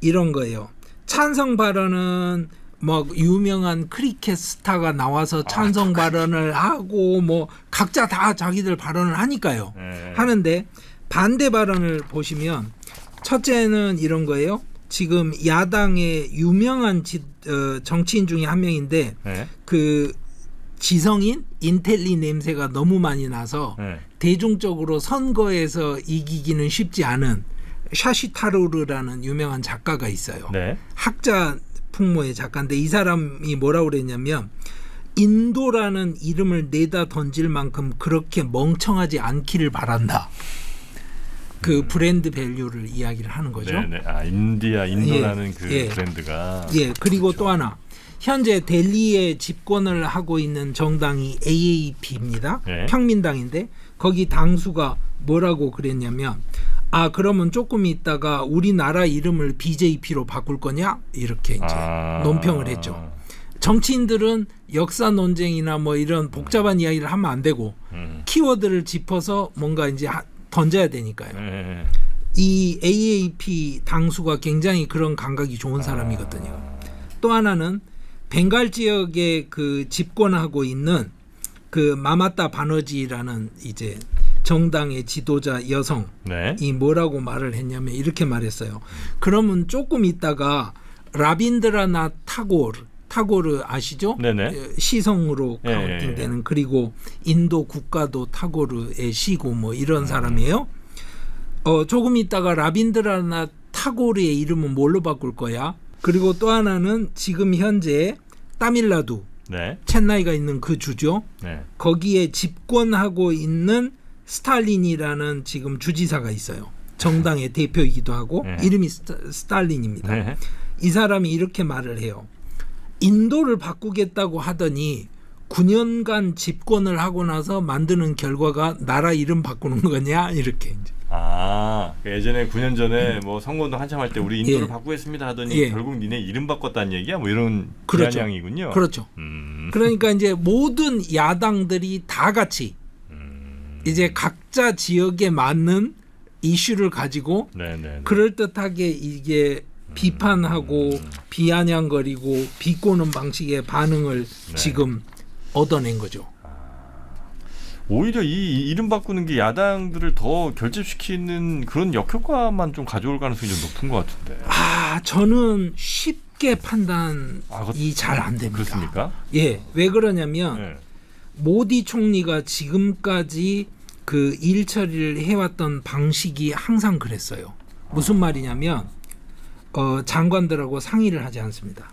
이런 거예요. 찬성 발언은 뭐 유명한 크리켓 스타가 나와서 찬성 발언을 하고 뭐 각자 다 자기들 발언을 하니까요. 예. 하는데 반대 발언을 보시면 첫째는 이런 거예요. 지금 야당의 유명한 정치인 중에 한 명인데 예. 그 지성인 인텔리 냄새가 너무 많이 나서 예. 대중적으로 선거에서 이기기는 쉽지 않은 샤시타로르라는 유명한 작가가 있어요. 네. 학자 풍모의 작가인데 이 사람이 뭐라고 그랬냐면 인도라는 이름을 내다 던질 만큼 그렇게 멍청하지 않기를 바란다. 그 브랜드 밸류를 이야기를 하는 거죠. 네네. 인도라는 예, 그 예. 브랜드가. 예, 그리고 그렇죠. 또 하나 현재 델리에 집권을 하고 있는 정당이 AAP입니다. 예. 평민당인데 거기 당수가 뭐라고 그랬냐면 그러면 조금 있다가 우리나라 이름을 BJP로 바꿀 거냐 이렇게 이제 논평을 했죠. 정치인들은 역사 논쟁이나 뭐 이런 복잡한 이야기를 하면 안 되고 키워드를 짚어서 뭔가 이제 던져야 되니까요. 예. 이 AAP 당수가 굉장히 그런 감각이 좋은 사람이거든요. 또 하나는 벵갈 지역에 그 집권하고 있는 그 마마타 바너지라는 이제 정당의 지도자 여성이 네. 뭐라고 말을 했냐면 이렇게 말했어요. 그러면 조금 있다가 라빈드라나th 타고르 아시죠? 네네. 시성으로 예, 카운팅되는 예. 그리고 인도 국가도 타고르의 시고 뭐 이런 사람이에요. 조금 있다가 라빈드라나th 타고르의 이름은 뭘로 바꿀 거야? 그리고 또 하나는 지금 현재 타밀나두 네. 첸나이가 있는 그 주죠. 네. 거기에 집권하고 있는 스탈린이라는 지금 주지사가 있어요. 정당의 대표이기도 하고 네. 이름이 스탈린입니다. 네. 이 사람이 이렇게 말을 해요. 인도를 바꾸겠다고 하더니 9년간 집권을 하고 나서 만드는 결과가 나라 이름 바꾸는 거냐 이렇게 이제. 예전에 9년 전에 뭐 선거운동 한참 할 때 우리 인도를 예. 바꾸겠습니다 하더니 예. 결국 니네 이름 바꿨다는 얘기야? 뭐 이런 그렇죠. 비아냥이군요. 그렇죠. 그러니까 이제 모든 야당들이 다 같이 이제 각자 지역에 맞는 이슈를 가지고 네네. 그럴듯하게 이게 비판하고 비아냥거리고 비꼬는 방식의 반응을 네. 지금 얻어낸 거죠. 오히려 이 이름 바꾸는 게 야당들을 더 결집시키는 그런 역효과만 좀 가져올 가능성이 좀 높은 것 같은데. 저는 쉽게 판단이 그것- 잘 안 됩니다. 그렇습니까? 예, 왜 그러냐면 네. 모디 총리가 지금까지 그 일 처리를 해왔던 방식이 항상 그랬어요. 무슨 말이냐면 장관들하고 상의를 하지 않습니다.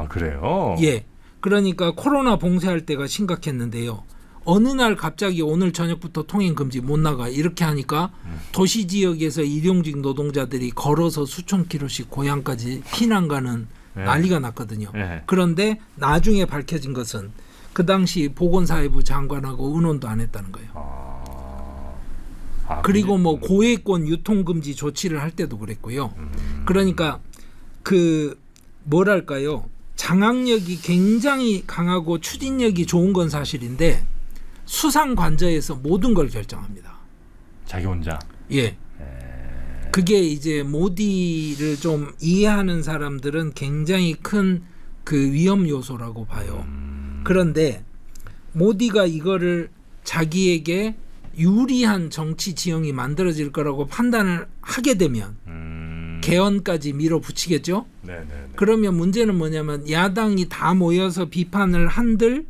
그래요? 예, 그러니까 코로나 봉쇄할 때가 심각했는데요. 어느 날 갑자기 오늘 저녁부터 통행 금지 못 나가 이렇게 하니까 도시 지역에서 일용직 노동자들이 걸어서 수천 킬로씩 고향까지 피난 가는 네. 난리가 났거든요. 네. 그런데 나중에 밝혀진 것은 그 당시 보건사회부 장관하고 의논도 안 했다는 거예요. 그리고 뭐 고액권 유통금지 조치를 할 때도 그랬고요. 그러니까 그 뭐랄까요, 장악력이 굉장히 강하고 추진력이 좋은 건 사실인데 수상 관저에서 모든 걸 결정합니다. 자기 혼자. 예. 그게 이제 모디를 좀 이해하는 사람들은 굉장히 큰 그 위험 요소라고 봐요. 그런데 모디가 이거를 자기에게 유리한 정치 지형이 만들어질 거라고 판단을 하게 되면 개헌까지 밀어붙이겠죠. 그러면 문제는 뭐냐면 야당이 다 모여서 비판을 한들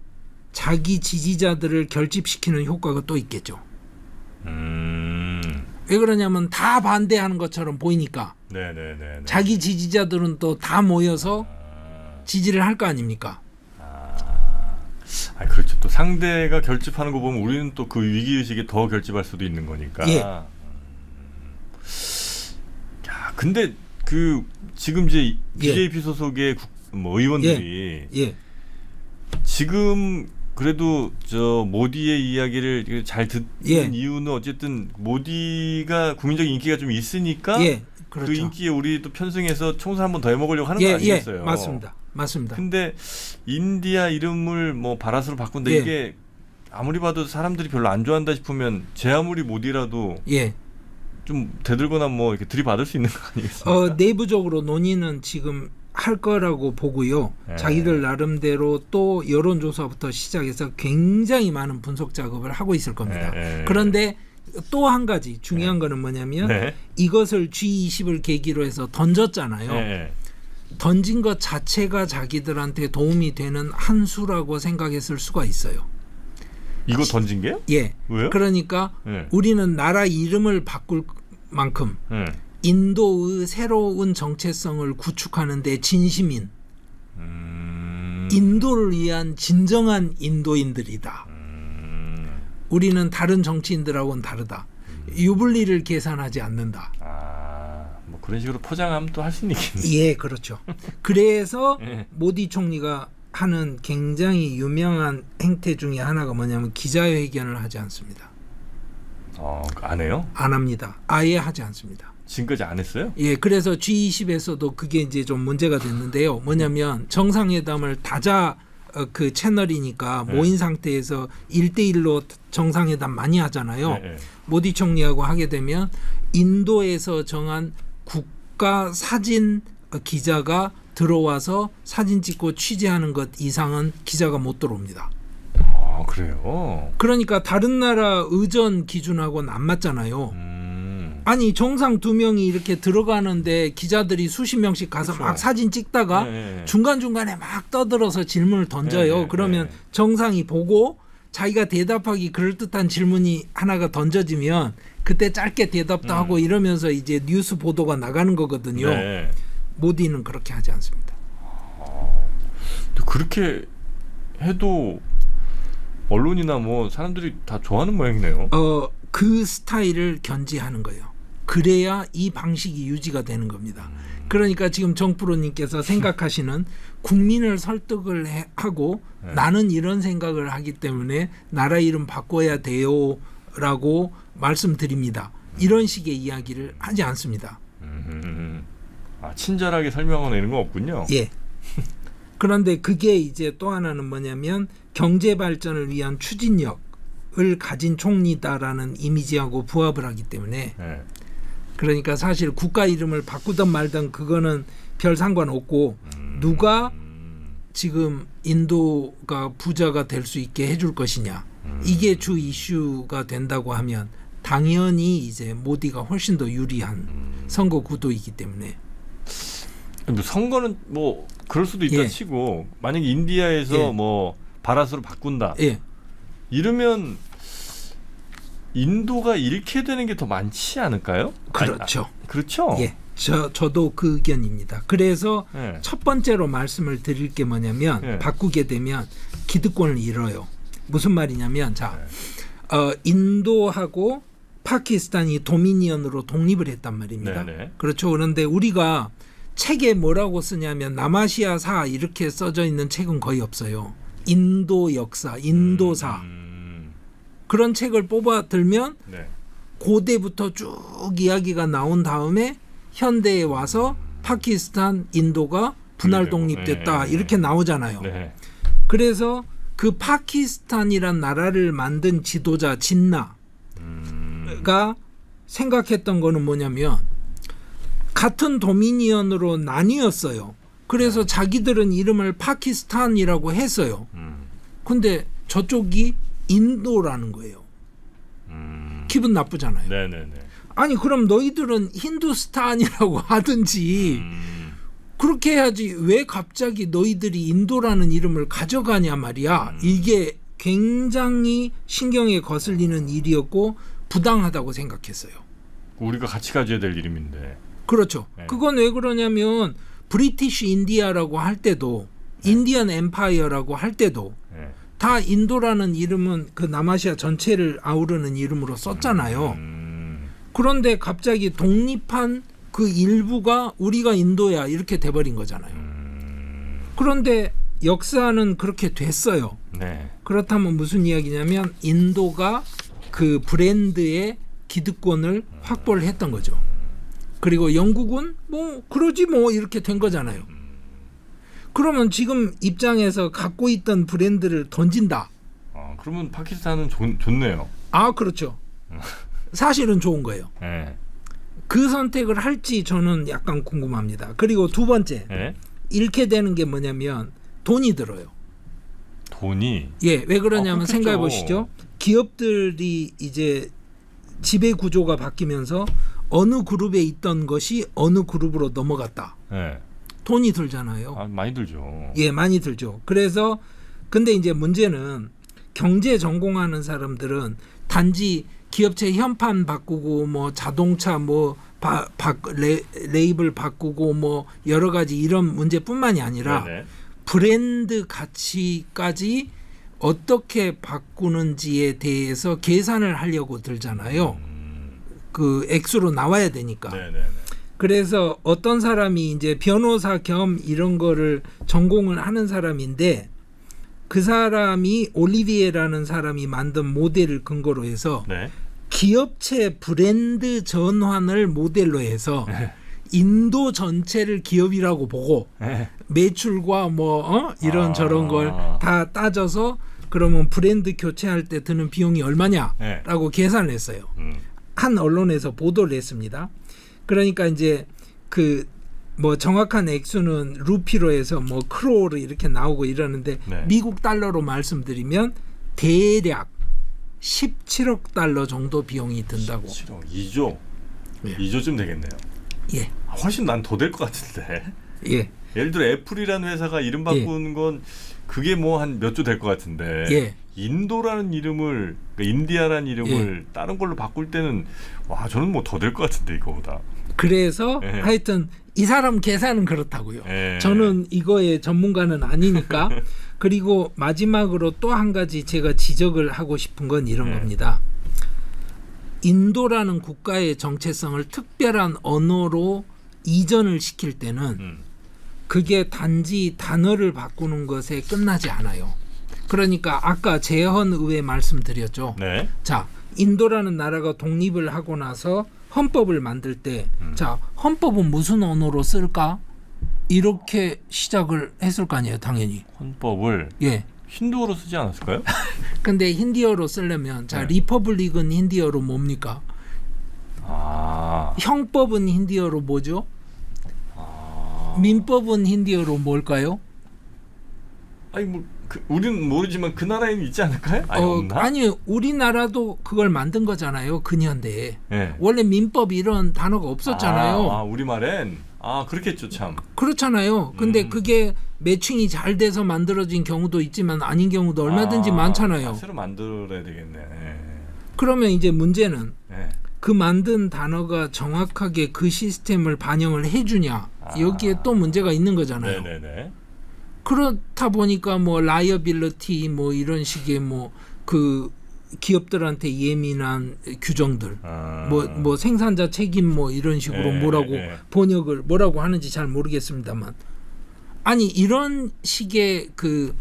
자기 지지자들을 결집시키는 효과가 또 있겠죠. 왜 그러냐면 다 반대하는 것처럼 보이니까 자기 지지자들은 또 다 모여서 지지를 할 거 아닙니까? 그렇죠. 또 상대가 결집하는 거 보면 우리는 또 그 위기의식에 더 결집할 수도 있는 거니까. 예. 야, 근데 그 지금 이제 BJP 소속의 뭐 의원들이 지금 그래도 저 모디의 이야기를 잘 듣는 이유는 어쨌든 모디가 국민적 인기가 좀 있으니까 그렇죠. 그 인기에 우리도 편승해서 총선 한번 더 해먹으려고 하는 거 아니겠어요? 맞습니다. 근데 인디아 이름을 뭐 바라스로 바꾼다 이게 아무리 봐도 사람들이 별로 안 좋아한다 싶으면 제 아무리 모디라도 좀 대들거나 뭐 이렇게 들이받을 수 있는 거 아니겠습니까? 내부적으로 논의는 지금 할 거라고 보고요. 자기들 나름대로 또 여론조사부터 시작해서 굉장히 많은 분석 작업을 하고 있을 겁니다. 그런데 또 한 가지 중요한 거는 뭐냐면 이것을 G20을 계기로 해서 던졌잖아요. 던진 것 자체가 자기들한테 도움이 되는 한 수라고 생각했을 수가 있어요. 이거 던진 게요? 왜요? 그러니까 우리는 나라 이름을 바꿀 만큼 인도의 새로운 정체성을 구축하는 데 진심인 인도를 위한 진정한 인도인들이다. 우리는 다른 정치인들하고는 다르다. 유불리를 계산하지 않는다. 뭐 그런 식으로 포장하면 또 할 수 있겠네요. 그렇죠. 그래서 모디 총리가 하는 굉장히 유명한 행태 중에 하나가 뭐냐면 기자회견을 하지 않습니다. 안 해요? 안 합니다. 아예 하지 않습니다. 지금까지 안 했어요? 그래서 G20에서도 그게 이제 좀 문제가 됐는데요. 뭐냐면 정상회담을 다자 그 채널이니까 모인 상태에서 1대1로 정상회담 많이 하잖아요. 모디 총리하고 하게 되면 인도에서 정한 국가 사진 기자가 들어와서 사진 찍고 취재하는 것 이상은 기자가 못 들어옵니다. 그래요? 그러니까 다른 나라 의전 기준하고는 안 맞잖아요. 아니 정상 2명이 이렇게 들어가는데 기자들이 수십 명씩 가서 막 사진 찍다가 중간중간에 막 떠들어서 질문을 던져요. 그러면 정상이 보고 자기가 대답하기 그럴듯한 질문이 하나가 던져지면 그때 짧게 대답도 하고 이러면서 이제 뉴스 보도가 나가는 거거든요. 모디는 그렇게 하지 않습니다. 그렇게 해도 언론이나 뭐 사람들이 다 좋아하는 모양이네요. 그 스타일을 견지하는 거예요. 그래야 이 방식이 유지가 되는 겁니다. 그러니까 지금 정프로님께서 생각하시는 국민을 설득을 하고 나는 이런 생각을 하기 때문에 나라 이름 바꿔야 돼요 라고 말씀드립니다. 이런 식의 이야기를 하지 않습니다. 친절하게 설명하는 이런 건 없군요. 그런데 그게 이제 또 하나는 뭐냐면 경제 발전을 위한 추진력을 가진 총리다라는 이미지하고 부합을 하기 때문에 그러니까 사실 국가 이름을 바꾸든 말든 그거는 별 상관없고 누가 지금 인도가 부자가 될 수 있게 해줄 것이냐 이게 주 이슈가 된다고 하면 당연히 이제 모디가 훨씬 더 유리한 선거 구도이기 때문에 선거는 뭐 그럴 수도 있다 치고 만약에 인디아에서 뭐 바라스로 바꾼다 이러면 인도가 잃게 되는 게 더 많지 않을까요? 그렇죠. 그렇죠. 저도 그 의견입니다. 그래서 첫 번째로 말씀을 드릴 게 뭐냐면 바꾸게 되면 기득권을 잃어요. 무슨 말이냐면 인도하고 파키스탄이 도미니언으로 독립을 했단 말입니다. 그렇죠. 그런데 우리가 책에 뭐라고 쓰냐면 남아시아사 이렇게 써져 있는 책은 거의 없어요. 인도 역사, 인도사 그런 책을 뽑아 들면 네. 고대부터 쭉 이야기가 나온 다음에 현대에 와서 파키스탄, 인도가 분할 독립됐다 이렇게 나오잖아요. 네. 그래서 그 파키스탄이란 나라를 만든 지도자 진나가 생각했던 거는 뭐냐면 같은 도미니언으로 나뉘었어요. 그래서 자기들은 이름을 파키스탄이라고 했어요. 근데 저쪽이 인도라는 거예요. 기분 나쁘잖아요. 네네네. 아니 그럼 너희들은 힌두스탄이라고 하든지 그렇게 해야지 왜 갑자기 너희들이 인도라는 이름을 가져가냐 말이야. 이게 굉장히 신경에 거슬리는 일이었고 부당하다고 생각했어요. 우리가 같이 가져야 될 이름인데. 그렇죠. 네. 그건 왜 그러냐면 브리티시 인디아라고 할 때도 인디언 엠파이어라고 할 때도 네. 다 인도라는 이름은 그 남아시아 전체를 아우르는 이름으로 썼잖아요. 그런데 갑자기 독립한 그 일부가 우리가 인도야 이렇게 돼버린 거잖아요. 그런데 역사는 그렇게 됐어요. 네. 그렇다면 무슨 이야기냐면 인도가 그 브랜드의 기득권을 확보를 했던 거죠. 그리고 영국은 뭐 그러지 뭐 이렇게 된 거잖아요. 그러면 지금 입장에서 갖고 있던 브랜드를 던진다. 그러면 파키스탄은 좋네요. 아 그렇죠. 사실은 좋은 거예요. 네. 그 선택을 할지 저는 약간 궁금합니다. 그리고 두 번째 네. 잃게 되는 게 뭐냐면 돈이 들어요. 돈이? 예, 왜 그러냐면 그렇겠죠. 생각해 보시죠. 기업들이 이제 지배 구조가 바뀌면서 어느 그룹에 있던 것이 어느 그룹으로 넘어갔다. 네. 돈이 들잖아요. 많이 들죠. 예, 많이 들죠. 그래서 근데 이제 문제는 경제 전공하는 사람들은 단지 기업체 현판 바꾸고 뭐 자동차 뭐 레이블 바꾸고 뭐 여러 가지 이런 문제뿐만이 아니라 네네. 브랜드 가치까지 어떻게 바꾸는지에 대해서 계산을 하려고 들잖아요. 그 액수로 나와야 되니까. 네네네. 그래서 어떤 사람이 이제 변호사 겸 이런 거를 전공을 하는 사람인데 그 사람이 올리비에라는 사람이 만든 모델을 근거로 해서 네. 기업체 브랜드 전환을 모델로 해서 인도 전체를 기업이라고 보고 매출과 뭐 이런 저런 걸 다 따져서 그러면 브랜드 교체할 때 드는 비용이 얼마냐라고 계산을 했어요. 한 언론에서 보도를 했습니다. 그러니까 이제 그 뭐 정확한 액수는 루피로 해서 뭐 크로를 이렇게 나오고 이러는데 네. 미국 달러로 말씀드리면 대략 17억 달러 정도 비용이 든다고. 17억 2조. 예. 2조쯤 되겠네요. 예. 훨씬 난 더 될 것 같은데. 예. 예를 들어 애플이라는 회사가 이름 바꾸는 건 그게 뭐 한 몇 조 될 것 같은데. 예. 인도라는 이름을 그러니까 인디아라는 이름을 다른 걸로 바꿀 때는 와 저는 뭐 더 될 것 같은데 이거보다. 그래서 예. 하여튼 이 사람 계산은 그렇다고요. 예. 저는 이거의 전문가는 아니니까. 그리고 마지막으로 또 한 가지 제가 지적을 하고 싶은 건 이런 겁니다. 인도라는 국가의 정체성을 특별한 언어로 이전을 시킬 때는 그게 단지 단어를 바꾸는 것에 끝나지 않아요. 그러니까 아까 재헌 의회 말씀드렸죠. 네. 자, 인도라는 나라가 독립을 하고 나서 헌법을 만들 때 자, 헌법은 무슨 언어로 쓸까? 이렇게 시작을 했을 거 아니에요, 당연히. 헌법을 예. 힌두어로 쓰지 않았을까요? 근데 힌디어로 쓰려면 자, 네. 리퍼블릭은 힌디어로 뭡니까? 형법은 힌디어로 뭐죠? 민법은 힌디어로 뭘까요? 아니 뭐 우리는 모르지만 그 나라에는 있지 않을까요? 아니 없나? 아니 우리나라도 그걸 만든 거잖아요. 근현대에. 네. 원래 민법 이런 단어가 없었잖아요. 우리말엔 그렇겠죠 참. 그렇잖아요. 근데 그게 매칭이 잘 돼서 만들어진 경우도 있지만 아닌 경우도 얼마든지 많잖아요. 새로 만들어야 되겠네. 그러면 이제 문제는 네. 그 만든 단어가 정확하게 그 시스템을 반영을 해주냐 여기에 또 문제가 있는 거잖아요. 네네네. 그렇다 보니까 뭐 라이어빌리티 뭐 이런 식의 뭐 그 기업들한테 예민한 규정들 뭐 생산자 책임 뭐 이런 식으로 뭐라고 번역을 뭐라고 하는지 잘 모르겠습니다만 아니 이런 식의 그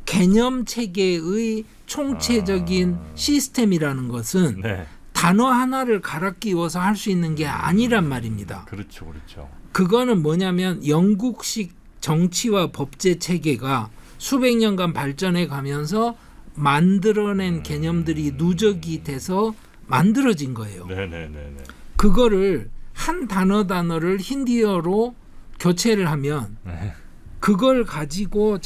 개념 체계의 총체적인 시스템이라는 것은 네. 단어 하나를 갈아 끼워서 할 수 있는 게 아니란 말입니다. 그렇죠, 그렇죠. 그거는 뭐냐면 영국식 정치와 법제 체계가 수백 년간 발전해 가면서 만들어낸 개념들이 누적이 돼서 만들어진 거예요. 네네네. 그거를 한 단어를 힌디어로 교체를 하면 그걸 가지고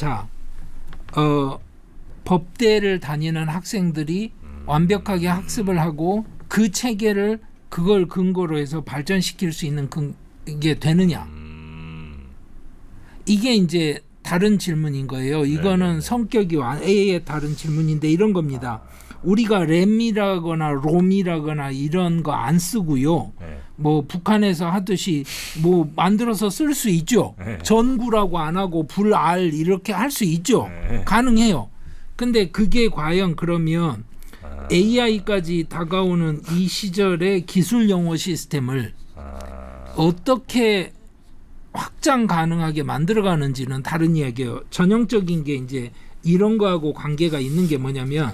법대를 다니는 학생들이 완벽하게 학습을 하고 그 체계를 그걸 근거로 해서 발전시킬 수 있는 게 되느냐? 이게 이제 다른 질문인 거예요. 이거는 네네. 성격이 A의 다른 질문인데 이런 겁니다. 우리가 램이라거나 롬이라거나 이런 거 안 쓰고요. 네. 뭐 북한에서 하듯이 뭐 만들어서 쓸 수 있죠. 네. 전구라고 안 하고 불알 이렇게 할 수 있죠. 네. 가능해요. 근데 그게 과연 그러면 AI까지 다가오는 이 시절의 기술 영어 시스템을 어떻게 확장 가능하게 만들어가는지는 다른 이야기예요. 전형적인 게 이제 이런 거하고 관계가 있는 게 뭐냐면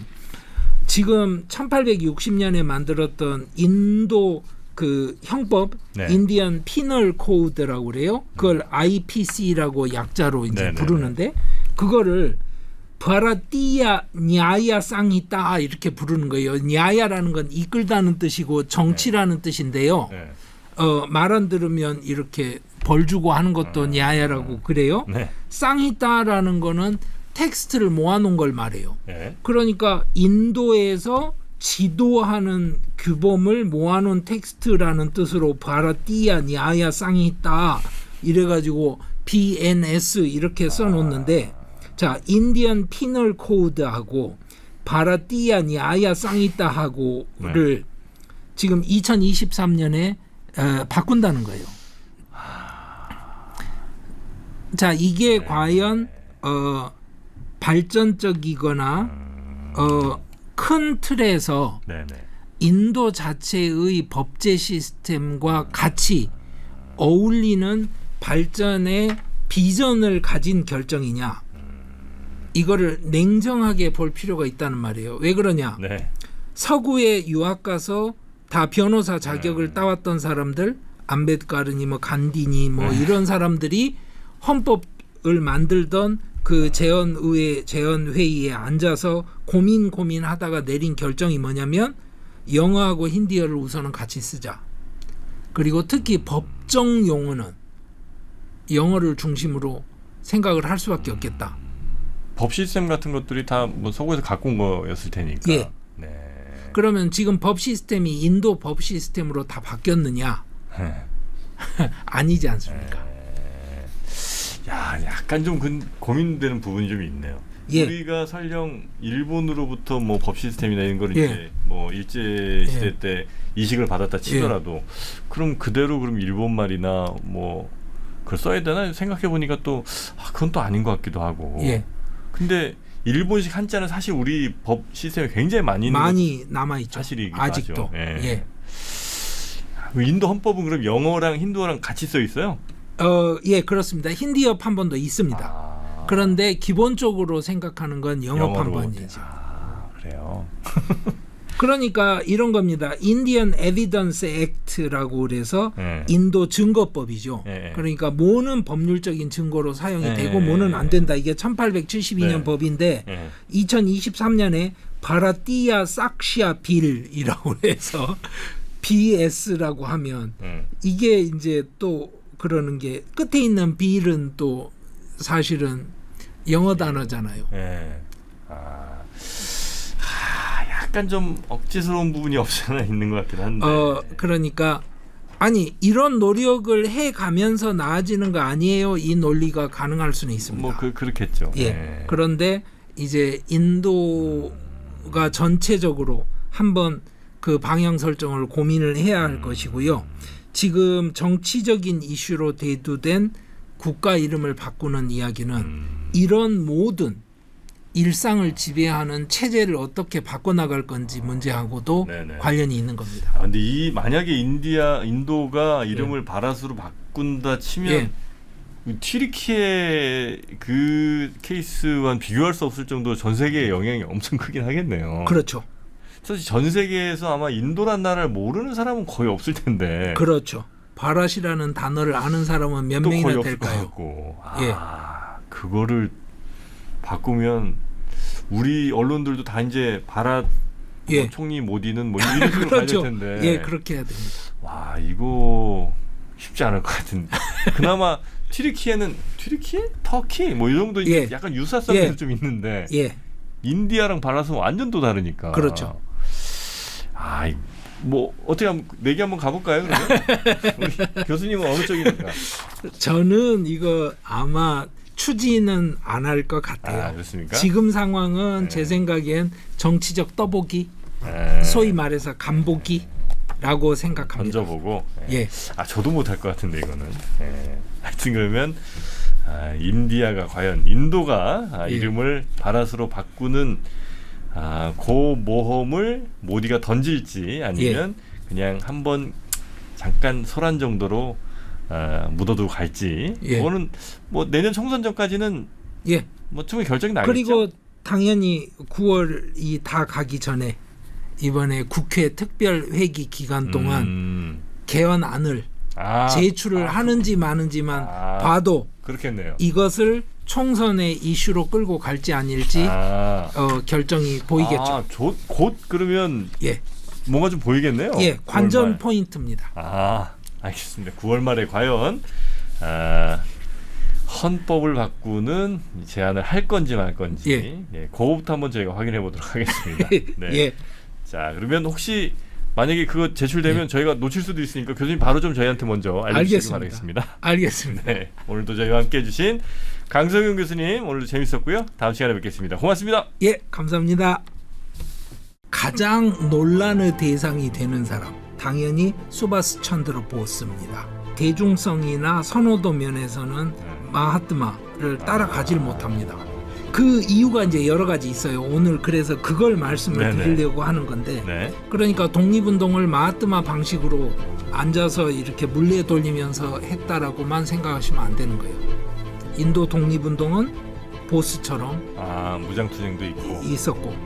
지금 1860년에 만들었던 인도 그 형법, 네. 인디언 피널 코드라고 그래요. 그걸 IPC라고 약자로 이제 네네네. 부르는데 그거를 바라띠야 냐야 쌍히따 이렇게 부르는 거예요. 냐야라는 건 이끌다는 뜻이고 정치라는 뜻인데요. 네. 말 안 들으면 이렇게 벌 주고 하는 것도 냐야라고 그래요. 네. 쌍히따라는 거는 텍스트를 모아놓은 걸 말해요. 네. 그러니까 인도에서 지도하는 규범을 모아놓은 텍스트라는 뜻으로 바라띠야 냐야 쌍히따 이래가지고 BNS 이렇게 써놓는데 자 인디언 피널 코드하고 바라띠야 냐야 쌍히따하고를 지금 2023년에 바꾼다는 거예요. 자 이게 과연 발전적이거나 큰 틀에서 네네. 인도 자체의 법제 시스템과 같이 어울리는 발전의 비전을 가진 결정이냐 이거를 냉정하게 볼 필요가 있다는 말이에요. 왜 그러냐? 네. 서구에 유학 가서 다 변호사 자격을 따왔던 사람들 암베드카르니 뭐 간디니 뭐 이런 사람들이 헌법을 만들던 그 재헌회의에 앉아서 고민하다가 내린 결정이 뭐냐면 영어하고 힌디어를 우선은 같이 쓰자. 그리고 특히 법정 용어는 영어를 중심으로 생각을 할 수밖에 없겠다. 법 시스템 같은 것들이 다 뭐 서구에서 갖고 온 거였을 테니까. 예. 네. 그러면 지금 법 시스템이 인도 법 시스템으로 다 바뀌었느냐? 아니지 않습니까? 야, 약간 좀 고민되는 부분이 좀 있네요. 예. 우리가 설령 일본으로부터 뭐 법 시스템이나 이런 걸 예. 이제 뭐 일제 시대 때 이식을 받았다 치더라도 그럼 그대로 그럼 일본 말이나 뭐 그걸 써야 되나 생각해 보니까 또 그건 또 아닌 것 같기도 하고. 예. 근데 일본식 한자는 사실 우리 법 시스템에 굉장히 많이 남아 있죠. 사실이기도 아직도. 하죠. 예. 예. 인도 헌법은 그럼 영어랑 힌두어랑 같이 써 있어요? 예, 그렇습니다. 힌디어 판본도 있습니다. 그런데 기본적으로 생각하는 건 영어 판본이죠. 그래요. 그러니까 이런 겁니다. Indian Evidence Act라고 그래서 인도 증거법이죠. 그러니까 뭐는 법률적인 증거로 사용이 되고 뭐는 안 된다. 이게 1872년 법인데 2023년에 바라띠야 삭시아 빌이라고 해서 BS라고 하면 이게 이제 또 그러는 게 끝에 있는 빌은 또 사실은 영어 단어잖아요. 약간 좀 억지스러운 부분이 없잖아 있는 것 같긴 한데. 그러니까 아니 이런 노력을 해 가면서 나아지는 거 아니에요. 이 논리가 가능할 수는 있습니다. 뭐 그렇겠죠. 예. 그런데 이제 인도가 전체적으로 한번 그 방향 설정을 고민을 해야 할 것이고요. 지금 정치적인 이슈로 대두된 국가 이름을 바꾸는 이야기는 이런 모든 일상을 지배하는 체제를 어떻게 바꿔나갈 건지 문제하고도 관련이 있는 겁니다. 근데 만약에 인도가 이름을 바라스로 바꾼다 치면 튀르키예 그 케이스와는 비교할 수 없을 정도로 전 세계에 영향이 엄청 크긴 하겠네요. 그렇죠. 사실 전 세계에서 아마 인도란 나라를 모르는 사람은 거의 없을 텐데. 그렇죠. 바랏이라는 단어를 아는 사람은 몇 또 명이나 거의 없을 될까요? 것 같고. 예. 그거를 바꾸면 우리 언론들도 다 이제 바랏 예. 뭐 총리 모디는 뭐 이런 식으로 그렇죠. 가야 될 텐데. 예, 그렇게 해야 됩니다. 와, 이거 쉽지 않을 것 같은데. 그나마 튀르키예? 터키? 뭐 이 정도 예. 약간 유사성이 예. 좀 있는데. 예. 인디아랑 바라서 완전 또 다르니까. 그렇죠. 뭐 어떻게 한번 내기 한번 가볼까요? 그러면 우리 교수님은 어느 쪽입니까? 저는 이거 아마 추진은 안 할 것 같아요. 그렇습니까? 지금 상황은 네. 제 생각엔 정치적 떠보기, 소위 말해서 간보기라고 생각합니다. 던져보고. 예. 저도 못할 것 같은데 이거는. 하여튼 그러면 인디아가 과연 인도가 예. 이름을 바랏으로 바꾸는 그 모험을 모디가 던질지 아니면 그냥 한번 잠깐 소란 정도로 묻어두고 갈지. 예. 그거는 뭐 내년 총선 전까지는 예. 뭐 충분히 결정이 나겠죠. 그리고 당연히 9월이 다 가기 전에 이번에 국회 특별회기 기간 동안 개헌안을 제출을 하는지 마는지만 봐도 그렇겠네요. 이것을 총선의 이슈로 끌고 갈지 아닐지 결정이 보이겠죠. 곧 그러면 예. 뭔가 좀 보이겠네요. 예, 관전 9월 말. 포인트입니다. 알겠습니다. 9월 말에 과연 헌법을 바꾸는 제안을 할 건지 말 건지 그거부터 한번 저희가 확인해 보도록 하겠습니다. 네. 예. 자, 그러면 혹시 만약에 그거 제출되면 저희가 놓칠 수도 있으니까 교수님 바로 좀 저희한테 먼저 알려주시기 바라겠습니다. 알겠습니다. 네, 오늘도 저희와 함께해 주신 강성윤 교수님 오늘도 재밌었고요. 다음 시간에 뵙겠습니다. 고맙습니다. 예, 감사합니다. 가장 논란의 대상이 되는 사람 당연히 수바스 찬드라 보스입니다. 대중성이나 선호도 면에서는 마하트마를 따라가질 못합니다. 그 이유가 이제 여러 가지 있어요. 오늘 그래서 그걸 말씀을 드리려고 하는 건데 그러니까 독립운동을 마하트마 방식으로 앉아서 이렇게 물레 돌리면서 했다라고만 생각하시면 안 되는 거예요. 인도 독립운동은 보스처럼 무장투쟁도 있고 있었고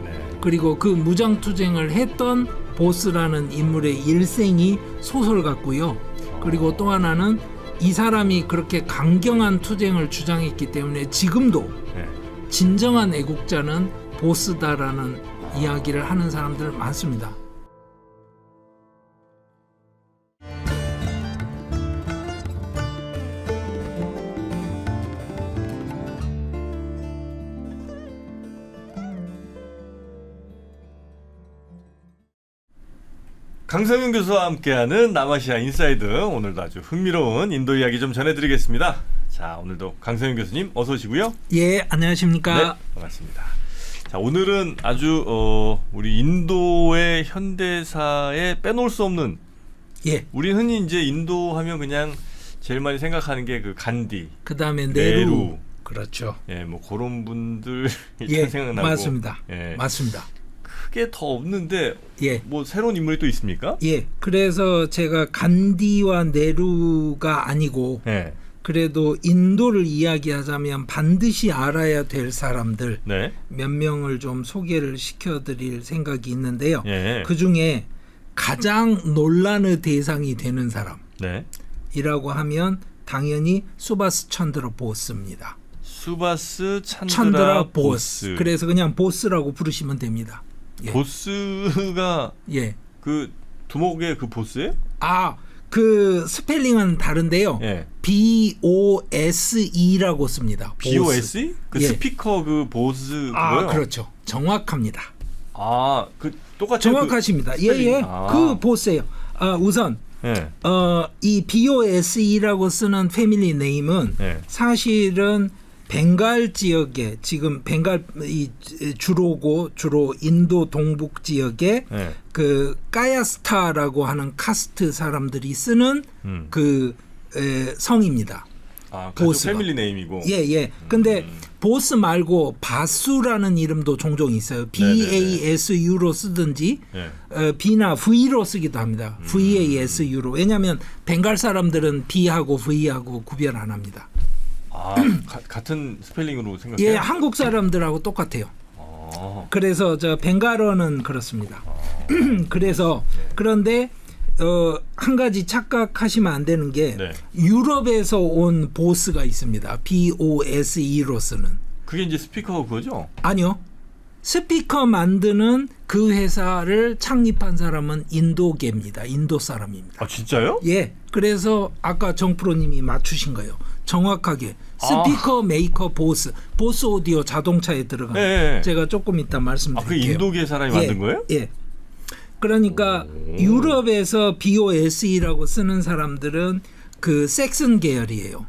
그리고 그 무장투쟁을 했던 보스라는 인물의 일생이 소설 같고요. 그리고 또 하나는 이 사람이 그렇게 강경한 투쟁을 주장했기 때문에 지금도 진정한 애국자는 보스다라는 이야기를 하는 사람들 많습니다. 강성윤 교수와 함께하는 남아시아 인사이드, 오늘도 아주 흥미로운 인도 이야기 좀 전해드리겠습니다. 자, 오늘도 강성윤 교수님 어서 오시고요. 예, 안녕하십니까. 네, 반갑습니다. 자, 오늘은 아주 우리 인도의 현대사에 빼놓을 수 없는, 우리 흔히 이제 인도 하면 그냥 제일 많이 생각하는 게 그 간디, 그다음에 네루. 그렇죠. 뭐 그런 분들 생각나고. 맞습니다. 맞습니다. 크게 더 없는데 뭐 새로운 인물이 또 있습니까? 그래서 제가 간디와 네루가 아니고 그래도 인도를 이야기하자면 반드시 알아야 될 사람들 몇 명을 좀 소개를 시켜드릴 생각이 있는데요. 그 중에 가장 논란의 대상이 되는 사람이라고 하면 당연히 수바스 찬드라 보스입니다. 수바스 찬드라 보스. 그래서 그냥 보스라고 부르시면 됩니다. 보스가 그 두목의 그 보스예요? 그 스펠링은 다른데요. BOSE라고 씁니다. BOSE? 그 스피커 그 보스 그거요? 그렇죠. 정확합니다. 그 똑같이 정확하십니다. 그 보스예요. 우선 이 BOSE라고 쓰는 패밀리 네임은 사실은 벵갈 지역에 지금 벵갈 주로 인도 동북 지역에 그 까야스타라고 하는 카스트 사람들이 쓰는 그 성입니다. 보스 패밀리 네임이고. 근데 보스 말고 바수라는 이름도 종종 있어요. BASU로 쓰든지 B나 V로 쓰기도 합니다. VASU로. 왜냐하면 벵갈 사람들은 B하고 V하고 구별 안 합니다. 같은 스펠링으로 생각해요? 예, 한국 사람들하고 똑같아요. 그래서 저 벵갈어는 그렇습니다. 그래서 그런데 한 가지 착각하시면 안 되는 게 네. 유럽에서 온 보스가 있습니다. BOSE로 쓰는. 그게 이제 스피커 그거죠? 아니요. 스피커 만드는 그 회사를 창립한 사람은 인도계입니다. 인도 사람입니다. 아 진짜요? 예. 그래서 아까 정프로님이 맞추신 거예요. 정확하게 스피커 메이커 보스 오디오 자동차에 들어간. 네. 제가 조금 이따 말씀드릴게요. 그 인도계 사람이 만든 거예요? 예. 그러니까 유럽에서 BOSE라고 쓰는 사람들은 그 섹슨 계열이에요.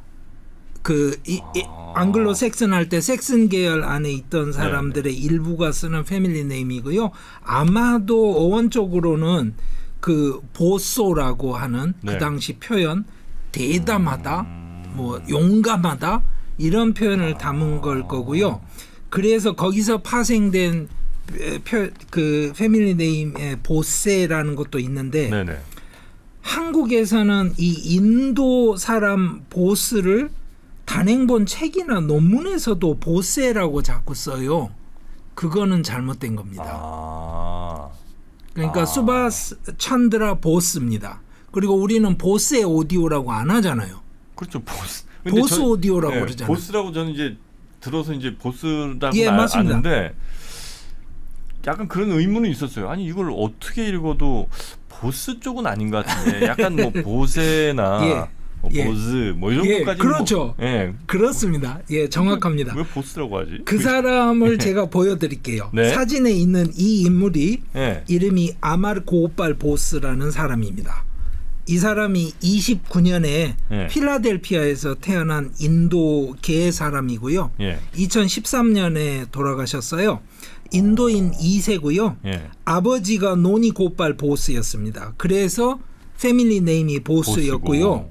앙글로 섹슨 할 때 섹슨 계열 안에 있던 사람들의 일부가 쓰는 패밀리 네임이고요. 아마도 어원적으로는 그 보소라고 하는 그 당시 표현 대담하다, 뭐 용감하다 이런 표현을 담은 걸 거고요. 그래서 거기서 파생된 그 패밀리 네임의 보세라는 것도 있는데 네네. 한국에서는 이 인도 사람 보스를 단행본 책이나 논문에서도 보세라고 자꾸 써요. 그거는 잘못된 겁니다. 그러니까 수바스 찬드라 보스입니다. 그리고 우리는 보스의 오디오라고 안 하잖아요. 그렇죠. 보스. 보스 오디오라고 그러잖아요. 보스라고 저는 이제 들어서 이제 보스라고 맞습니다. 아는데 약간 그런 의문은 있었어요. 아니 이걸 어떻게 읽어도 보스 쪽은 아닌 것 같은데 약간 뭐 보세나 보즈 뭐 이런 것까지 그렇죠. 그렇습니다. 예, 정확합니다. 왜 보스라고 하지? 그 사람을 제가 보여드릴게요. 네? 사진에 있는 이 인물이 이름이 아마르 고오빨 보스라는 사람입니다. 이 사람이 29년에 필라델피아에서 태어난 인도계 사람이고요. 2013년에 돌아가셨어요. 인도인 2세고요. 아버지가 노니 고빨 보스였습니다. 그래서 패밀리 네임이 보스였고요.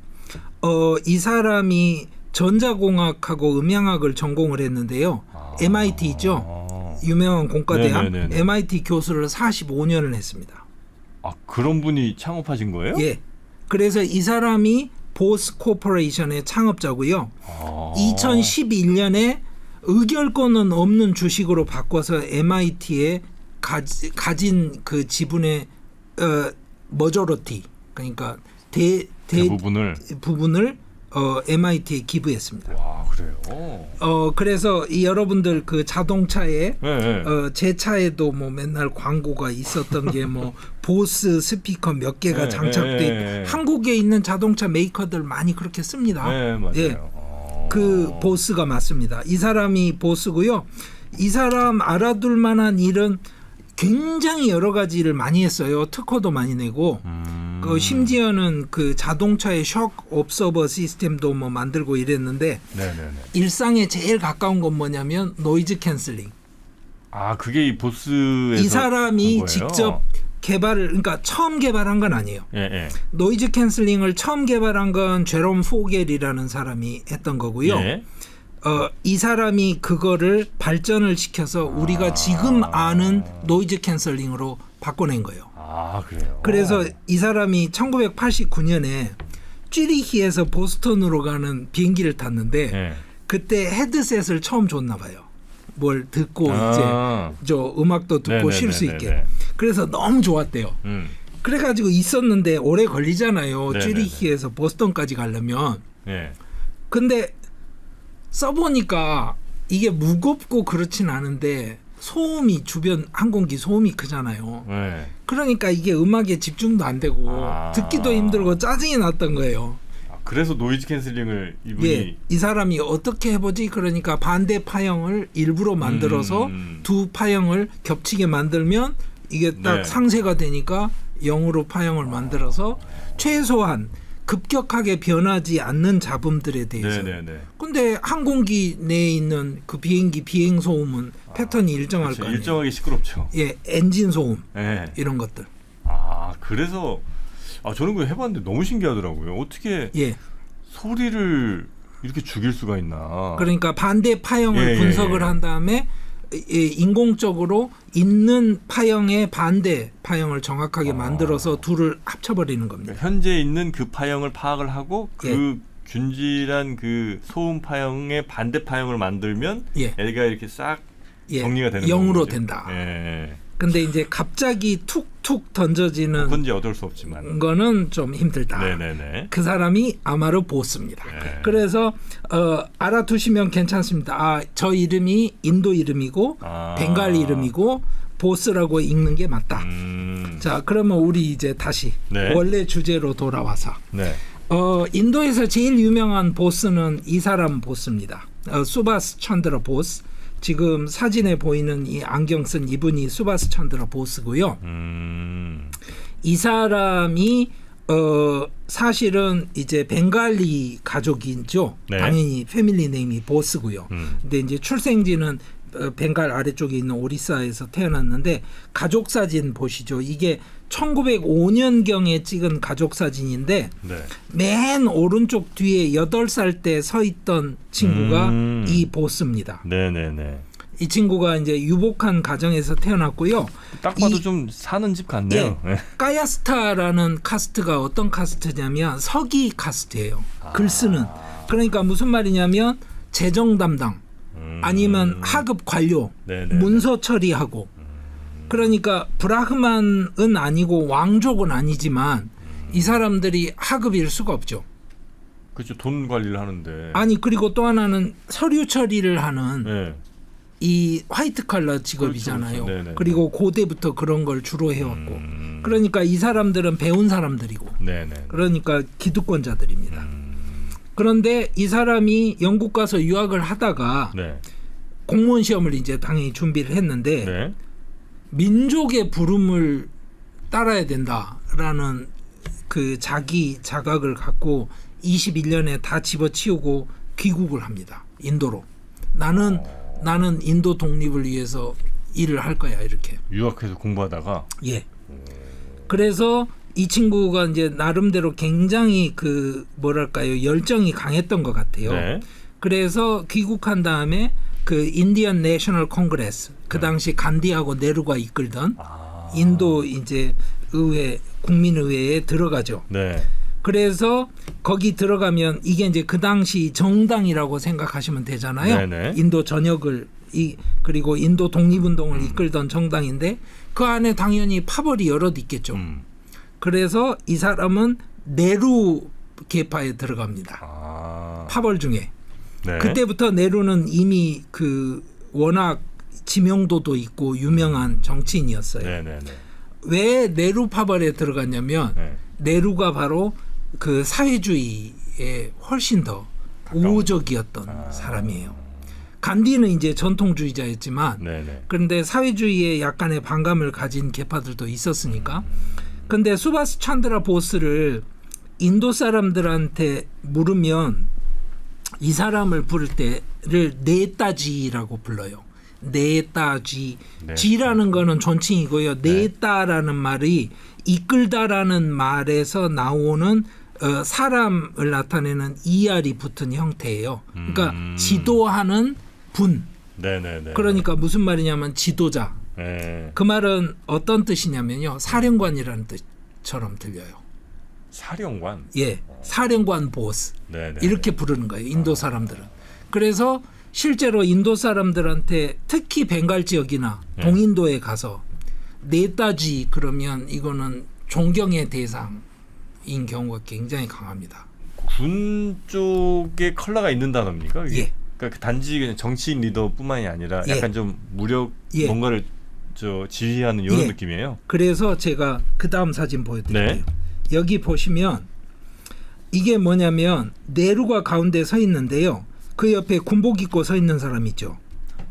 이 사람이 전자공학하고 음향학을 전공을 했는데요. MIT 있죠? 유명한 공과대학. MIT 교수를 45년을 했습니다. 아, 그런 분이 창업하신 거예요? 예. 그래서 이 사람이 보스 코퍼레이션의 창업자고요. 2011년에 의결권은 없는 주식으로 바꿔서 MIT에 가진 그 지분의 머저리티 그러니까 부분을 MIT에 기부했습니다. 와, 그래요? 그래서 이 여러분들 그 자동차에 제 차에도 뭐 맨날 광고가 있었던 게 뭐 보스 스피커 몇 개가 장착돼 있고 한국에 있는 자동차 메이커들 많이 그렇게 씁니다. 맞아요. 그 보스가 맞습니다. 이 사람이 보스고요. 이 사람 알아둘 만한 일은 굉장히 여러 가지 일을 많이 했어요. 특허도 많이 내고 심지어는 그 자동차의 셔크 옵서버 시스템도 뭐 만들고 이랬는데 일상에 제일 가까운 건 뭐냐면 노이즈 캔슬링. 아, 그게 이 보스에서 이 사람이 직접 개발을 그러니까 처음 개발한 건 아니에요. 노이즈 캔슬링을 처음 개발한 건 제롬 포겔이라는 사람이 했던 거고요. 이 사람이 그거를 발전을 시켜서 우리가 지금 아는 노이즈 캔슬링으로 바꿔낸 거예요. 아, 그래요? 그래서 이 사람이 1989년에 쥐리히에서 보스턴으로 가는 비행기를 탔는데 그때 헤드셋을 처음 줬나 봐요. 뭘 듣고 이제 저 음악도 듣고 쉴 수 있게. 그래서 너무 좋았대요. 그래가지고 있었는데 오래 걸리잖아요. 쥐리히에서 보스턴까지 가려면. 근데 써보니까 이게 무겁고 그렇진 않은데 소음이 주변 항공기 소음이 크잖아요. 그러니까 이게 음악에 집중도 안 되고 듣기도 힘들고 짜증이 났던 거예요. 그래서 노이즈 캔슬링을 이분이 이 사람이 어떻게 해보지? 그러니까 반대 파형을 일부러 만들어서 두 파형을 겹치게 만들면 이게 딱 상쇄가 되니까 0으로 파형을 만들어서 최소한 급격하게 변하지 않는 잡음들에 대해서. 근데 항공기 내에 있는 그 비행기 비행 소음은 패턴이 일정할 거 아니에요. 일정하게 시끄럽죠. 엔진 소음 이런 것들. 그래서 저는 그거 해봤는데 너무 신기하더라고요. 어떻게 소리를 이렇게 죽일 수가 있나. 그러니까 반대 파형을 분석을 한 다음에 인공적으로 있는 파형의 반대 파형을 정확하게 만들어서 둘을 합쳐버리는 겁니다. 현재 있는 그 파형을 파악을 하고 그 균질한 그 소음 파형의 반대 파형을 만들면 예. 애가 이렇게 싹 예. 정리가 되는 0으로 거죠. 된다. 예. 근데 이제 갑자기 툭툭 던져지는 그건 이제 어쩔 수 없지만. 거는 좀 힘들다. 네네네. 그 사람이 아마르 보스입니다. 네. 그래서 알아두시면 괜찮습니다. 아, 저 이름이 인도 이름이고 벵갈 이름이고 보스라고 읽는 게 맞다. 자, 그러면 우리 이제 다시 네. 원래 주제로 돌아와서 네. 인도에서 제일 유명한 보스는 이 사람 보스입니다. 수바스 찬드라 보스. 지금 사진에 보이는 이 안경 쓴 이분이 수바스 찬드라 보스고요. 이 사람이 사실은 이제 벵갈리 가족이죠. 네. 당연히 패밀리 네임이 보스고요. 근데 이제 출생지는 벵갈 아래쪽에 있는 오리사에서 태어났는데 가족 사진 보시죠. 이게 1905년경에 찍은 가족 사진인데 네. 맨 오른쪽 뒤에 8살 때 서 있던 친구가 이 보스입니다. 네네네. 이 친구가 이제 유복한 가정에서 태어났고요. 딱 봐도 좀 사는 집 같네요. 예, 까야스타라는 카스트가 어떤 카스트냐면 서기 카스트예요. 글 쓰는. 그러니까 무슨 말이냐면 재정 담당 아니면 하급 관료, 네네네. 문서 처리하고. 그러니까 브라흐만은 아니고 왕족은 아니지만 이 사람들이 하급일 수가 없죠. 그렇죠. 돈 관리를 하는데. 아니 그리고 또 하나는 서류 처리를 하는 네. 이 화이트 칼라 직업이잖아요. 그렇죠. 네네. 그리고 고대부터 그런 걸 주로 해왔고. 그러니까 이 사람들은 배운 사람들이고. 네네. 그러니까 기득권자들입니다. 그런데 이 사람이 영국 가서 유학을 하다가 네. 공무원 시험을 이제 당연히 준비를 했는데 네. 민족의 부름을 따라야 된다라는 그 자기 자각을 갖고 21년에 다 집어치우고 귀국을 합니다. 인도로. 나는 인도 독립을 위해서 일을 할 거야 이렇게. 유학해서 공부하다가. 예. 그래서 이 친구가 이제 나름대로 굉장히 그 뭐랄까요 열정이 강했던 것 같아요. 네. 그래서 귀국한 다음에 그 인디언 내셔널 콩그레스 그 당시 간디하고 네루가 이끌던 인도 이제 의회 국민의회에 들어가죠. 네. 그래서 거기 들어가면 이게 이제 그 당시 정당이라고 생각하시면 되잖아요. 네네. 인도 전역을 그리고 인도 독립운동을 이끌던 정당인데 그 안에 당연히 파벌이 여럿 있겠죠. 그래서 이 사람은 네루 계파에 들어갑니다. 파벌 중에. 네. 그때부터 네루는 이미 그 워낙 지명도도 있고 유명한 정치인이었어요. 네네네. 왜 네루 파벌에 들어갔냐면 네. 네루가 바로 그 사회주의에 훨씬 더 우호적이었던 사람이에요. 간디는 이제 전통주의자였지만 네네. 그런데 사회주의에 약간의 반감을 가진 계파들도 있었으니까. 근데 수바스 찬드라 보스를 인도 사람들한테 물으면 이 사람을 부를 때를 네따지라고 불러요. 네따지. 네. 지라는 거는 존칭이고요. 네따라는 말이 이끌다라는 말에서 나오는 사람을 나타내는 ER이 붙은 형태예요. 그러니까 지도하는 분. 네네네. 그러니까 무슨 말이냐면 지도자. 네. 그 말은 어떤 뜻이냐면요. 사령관이라는 뜻처럼 들려요. 사령관. 예, 사령관 보스. 네네. 이렇게 부르는 거예요. 인도 사람들은. 그래서 실제로 인도 사람들한테 특히 벵갈 지역이나 동인도에 가서 네따지 그러면 이거는 존경의 대상인 경우가 굉장히 강합니다. 군 쪽에 컬러가 있는 단어입니까? 이게? 예. 그러니까 단지 그냥 정치인 리더뿐만이 아니라 예. 약간 좀 무력 예. 뭔가를 지휘하는 이런 예. 느낌이에요. 그래서 제가 그 다음 사진 보여드릴게요. 네. 여기 보시면 이게 뭐냐면 네루가 가운데 서 있는데요. 그 옆에 군복 입고 서 있는 사람 있죠.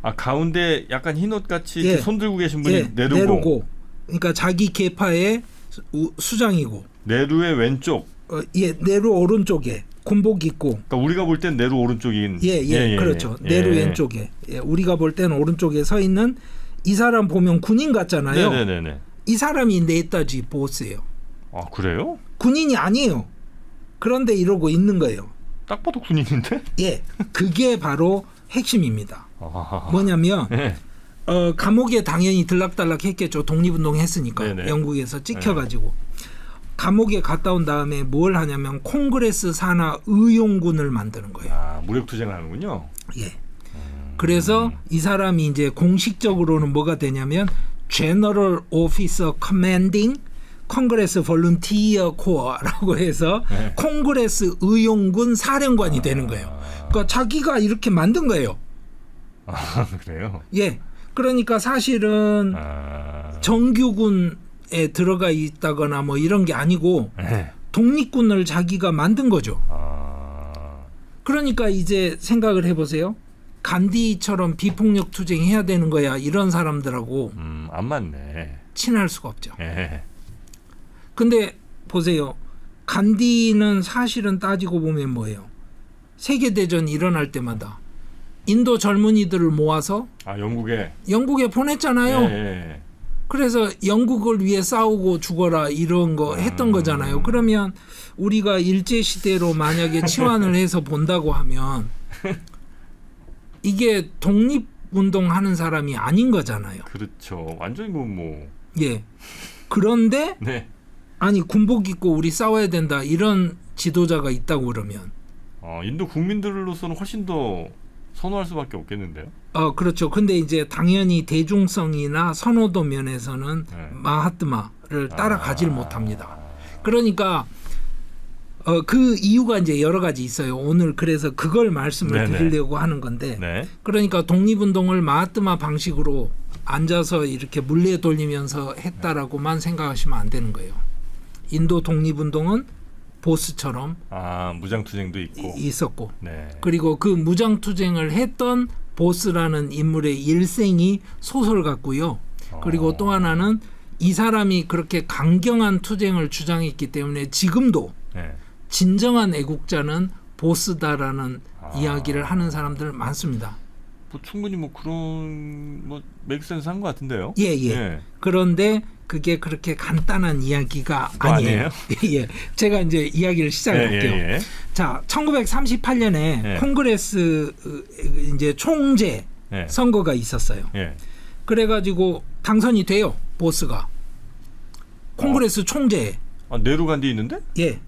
아 가운데 약간 흰옷 같이 예. 이렇게 손 들고 계신 분이 예, 네루고. 그러니까 자기 계파의 수장이고. 네루의 왼쪽. 예, 네루 오른쪽에 군복 입고. 그러니까 우리가 볼 땐 네루 오른쪽인. 예, 그렇죠. 네루 왼쪽에. 예, 우리가 볼 때는 오른쪽에 서 있는 이 사람 보면 군인 같잖아요. 네네네. 이 사람이 네따지 보스예요. 아 그래요? 군인이 아니에요. 그런데 이러고 있는 거예요. 딱 봐도 군인인데? 예, 그게 바로 핵심입니다. 아. 뭐냐면 네. 감옥에 당연히 들락달락 했겠죠. 독립운동 했으니까 네네. 영국에서 찍혀가지고 감옥에 갔다 온 다음에 뭘 하냐면 콩그레스 산하 의용군을 만드는 거예요. 아, 무력 투쟁을 하는군요. 예. 그래서 이 사람이 이제 공식적으로는 뭐가 되냐면 General Officer Commanding Congress Volunteer Corps라고 해서 네. 콩그레스 의용군 사령관이 되는 거예요. 그러니까 자기가 이렇게 만든 거예요. 아, 그래요? 예. 그러니까 사실은 정규군에 들어가 있다거나 뭐 이런 게 아니고 네. 독립군을 자기가 만든 거죠. 아, 그러니까 이제 생각을 해보세요. 간디처럼 비폭력 투쟁해야 되는 거야. 이런 사람들하고 안 맞네. 친할 수가 없죠. 예. 근데 보세요. 간디는 사실은 따지고 보면 뭐예요? 세계대전이 일어날 때마다 인도 젊은이들을 모아서 아, 영국에 보냈잖아요. 예. 그래서 영국을 위해 싸우고 죽어라 이런 거 했던 거잖아요. 그러면 우리가 일제시대로 만약에 치환을 해서 본다고 하면 이게 독립운동하는 사람이 아닌 거잖아요. 그렇죠. 완전히 뭐. 예. 그런데 네. 아니 군복 입고 우리 싸워야 된다 이런 지도자가 있다고 그러면 인도 국민들로서는 훨씬 더 선호할 수밖에 없겠는데요. 그렇죠. 근데 이제 당연히 대중성이나 선호도 면에서는 네. 마하트마를 따라가질 못합니다. 그러니까 그 이유가 이제 여러 가지 있어요. 오늘 그래서 그걸 말씀을 네네. 드리려고 하는 건데 네. 그러니까 독립운동을 마하트마 방식으로 앉아서 이렇게 물레 돌리면서 했다라고만 생각하시면 안 되는 거예요. 인도 독립운동은 보스처럼 무장투쟁도 있고 있었고 네. 그리고 그 무장투쟁을 했던 보스라는 인물의 일생이 소설 같고요. 그리고 또 하나는 이 사람이 그렇게 강경한 투쟁을 주장했기 때문에 지금도 네. 진정한 애국자는 보스다라는 이야기를 하는 사람들 많습니다. 뭐 충분히 뭐 그런 뭐 맥센스한 것 같은데요. 예. 예. 그런데 그게 그렇게 간단한 이야기가 아니에요. 예. 제가 이제 이야기를 시작해 볼게요. 예. 자, 1938년에 예. 콩그레스 이제 총재 예. 선거가 있었어요. 예. 그래가지고 당선이 돼요. 보스가 콩그레스 총재. 네루 간디 있는데? 예.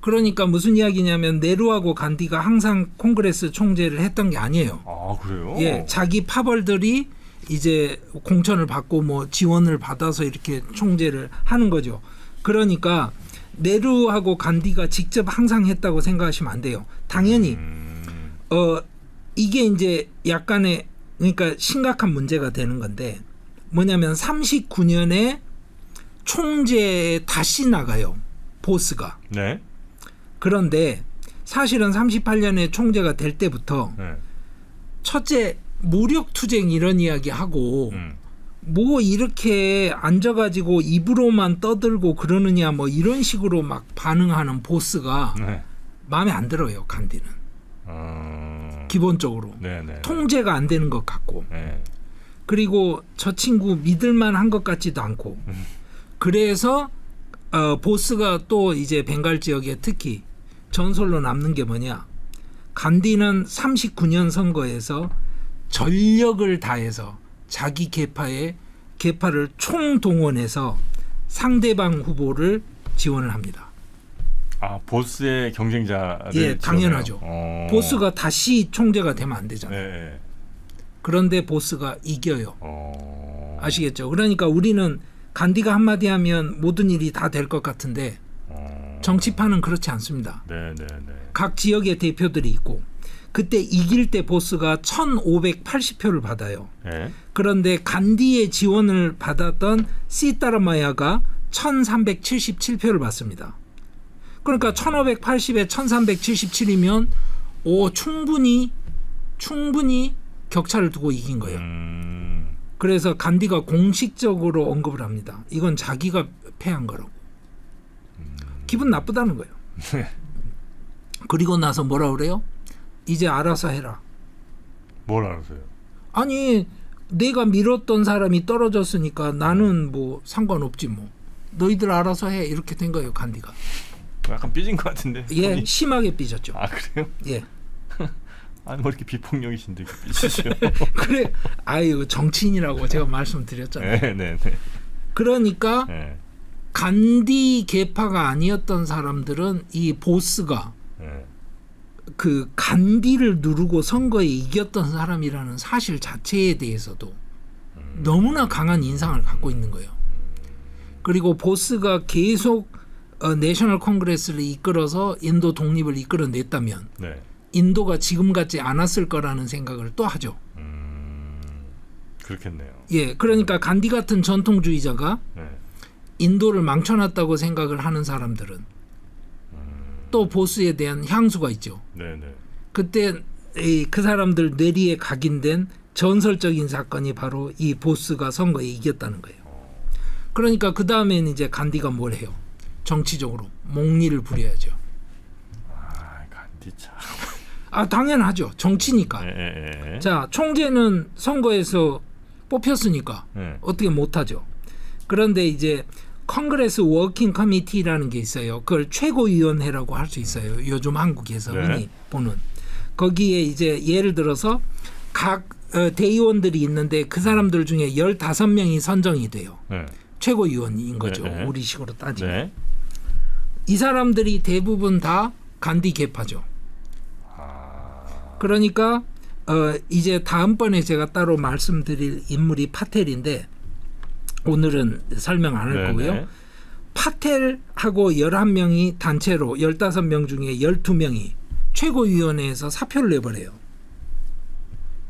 그러니까 무슨 이야기냐면 네루하고 간디가 항상 콩그레스 총재를 했던 게 아니에요. 아, 그래요? 예, 자기 파벌들이 이제 공천을 받고 뭐 지원을 받아서 이렇게 총재를 하는 거죠. 그러니까 네루하고 간디가 직접 항상 했다고 생각하시면 안 돼요. 당연히 이게 이제 약간의 그러니까 심각한 문제가 되는 건데 뭐냐면 39년에 총재에 다시 나가요. 보스가. 네. 그런데 사실은 38년에 총재가 될 때부터 네. 첫째 무력 투쟁 이런 이야기 하고 뭐 이렇게 앉아가지고 입으로만 떠들고 그러느냐 뭐 이런 식으로 막 반응하는 보스가 네. 마음에 안 들어요. 간디는 기본적으로 네네. 통제가 안 되는 것 같고 네. 그리고 저 친구 믿을만한 것 같지도 않고 그래서 보스가 또 이제 벵갈 지역에 특히 전설로 남는 게 뭐냐 간디는 39년 선거에서 전력을 다해서 자기 계파를 총동원해서 상대방 후보를 지원을 합니다. 보스의 경쟁자를 예, 당연하죠. 보스가 다시 총재가 되면 안 되잖아요. 네. 그런데 보스가 이겨요. 아시겠죠? 그러니까 우리는 간디가 한마디 하면 모든 일이 다 될 것 같은데 정치판은 그렇지 않습니다. 네. 각 지역의 대표들이 있고 그때 이길 때 보스가 1580표를 받아요. 네. 그런데 간디의 지원을 받았던 시타라마야가 1377표를 받습니다. 그러니까 1580에 1377이면 충분히 격차를 두고 이긴 거예요. 그래서 간디가 공식적으로 언급을 합니다. 이건 자기가 패한 거라고. 기분 나쁘다는 거예요. 그리고 나서 뭐라 그래요? 이제 알아서 해라. 뭘 알아서요? 아니 내가 밀었던 사람이 떨어졌으니까 나는 뭐 상관없지 뭐. 너희들 알아서 해. 이렇게 된 거예요. 간디가. 약간 삐진 것 같은데. 예, 손이. 심하게 삐졌죠. 그래요? 예. 아니 뭐 이렇게 비폭력이신데 이렇게 삐지죠? 그래, 정치인이라고 제가 말씀드렸잖아요. 네. 그러니까 네. 간디 계파가 아니었던 사람들은 이 보스가 그 간디를 누르고 선거에 이겼던 사람이라는 사실 자체에 대해서도 너무나 강한 인상을 갖고 있는 거예요. 그리고 보스가 계속 내셔널 콩그레스를 이끌어서 인도 독립을 이끌어냈다면 네. 인도가 지금 같지 않았을 거라는 생각을 또 하죠. 그렇겠네요. 예, 그러니까 간디 같은 전통주의자가 네. 인도를 망쳐놨다고 생각을 하는 사람들은 또 보스에 대한 향수가 있죠. 네네. 그때 그 사람들 뇌리에 각인된 전설적인 사건이 바로 이 보스가 선거에 이겼다는 거예요. 그러니까 그 다음에는 이제 간디가 뭘 해요? 정치적으로 몽리를 부려야죠. 아, 간디 참. 아, 당연하죠. 정치니까. 자, 총재는 선거에서 뽑혔으니까 어떻게 못하죠. 그런데 이제 컨그레스 워킹 커미티라는 게 있어요. 그걸 최고위원회라고 할 수 있어요. 요즘 한국에서 흔히 보는. 거기에 이제 예를 들어서 각 대의원들이 있는데 그 사람들 중에 15명이 선정이 돼요. 최고위원인 거죠. 우리식으로 따지면. 이 사람들이 대부분 다 간디 계파죠. 그러니까 이제 다음번에 제가 따로 말씀드릴 인물이 파텔인데 오늘은 설명 안 할 거고요. 파텔하고 11명이 단체로 15명 중에 12명이 최고위원회에서 사표를 내버려요.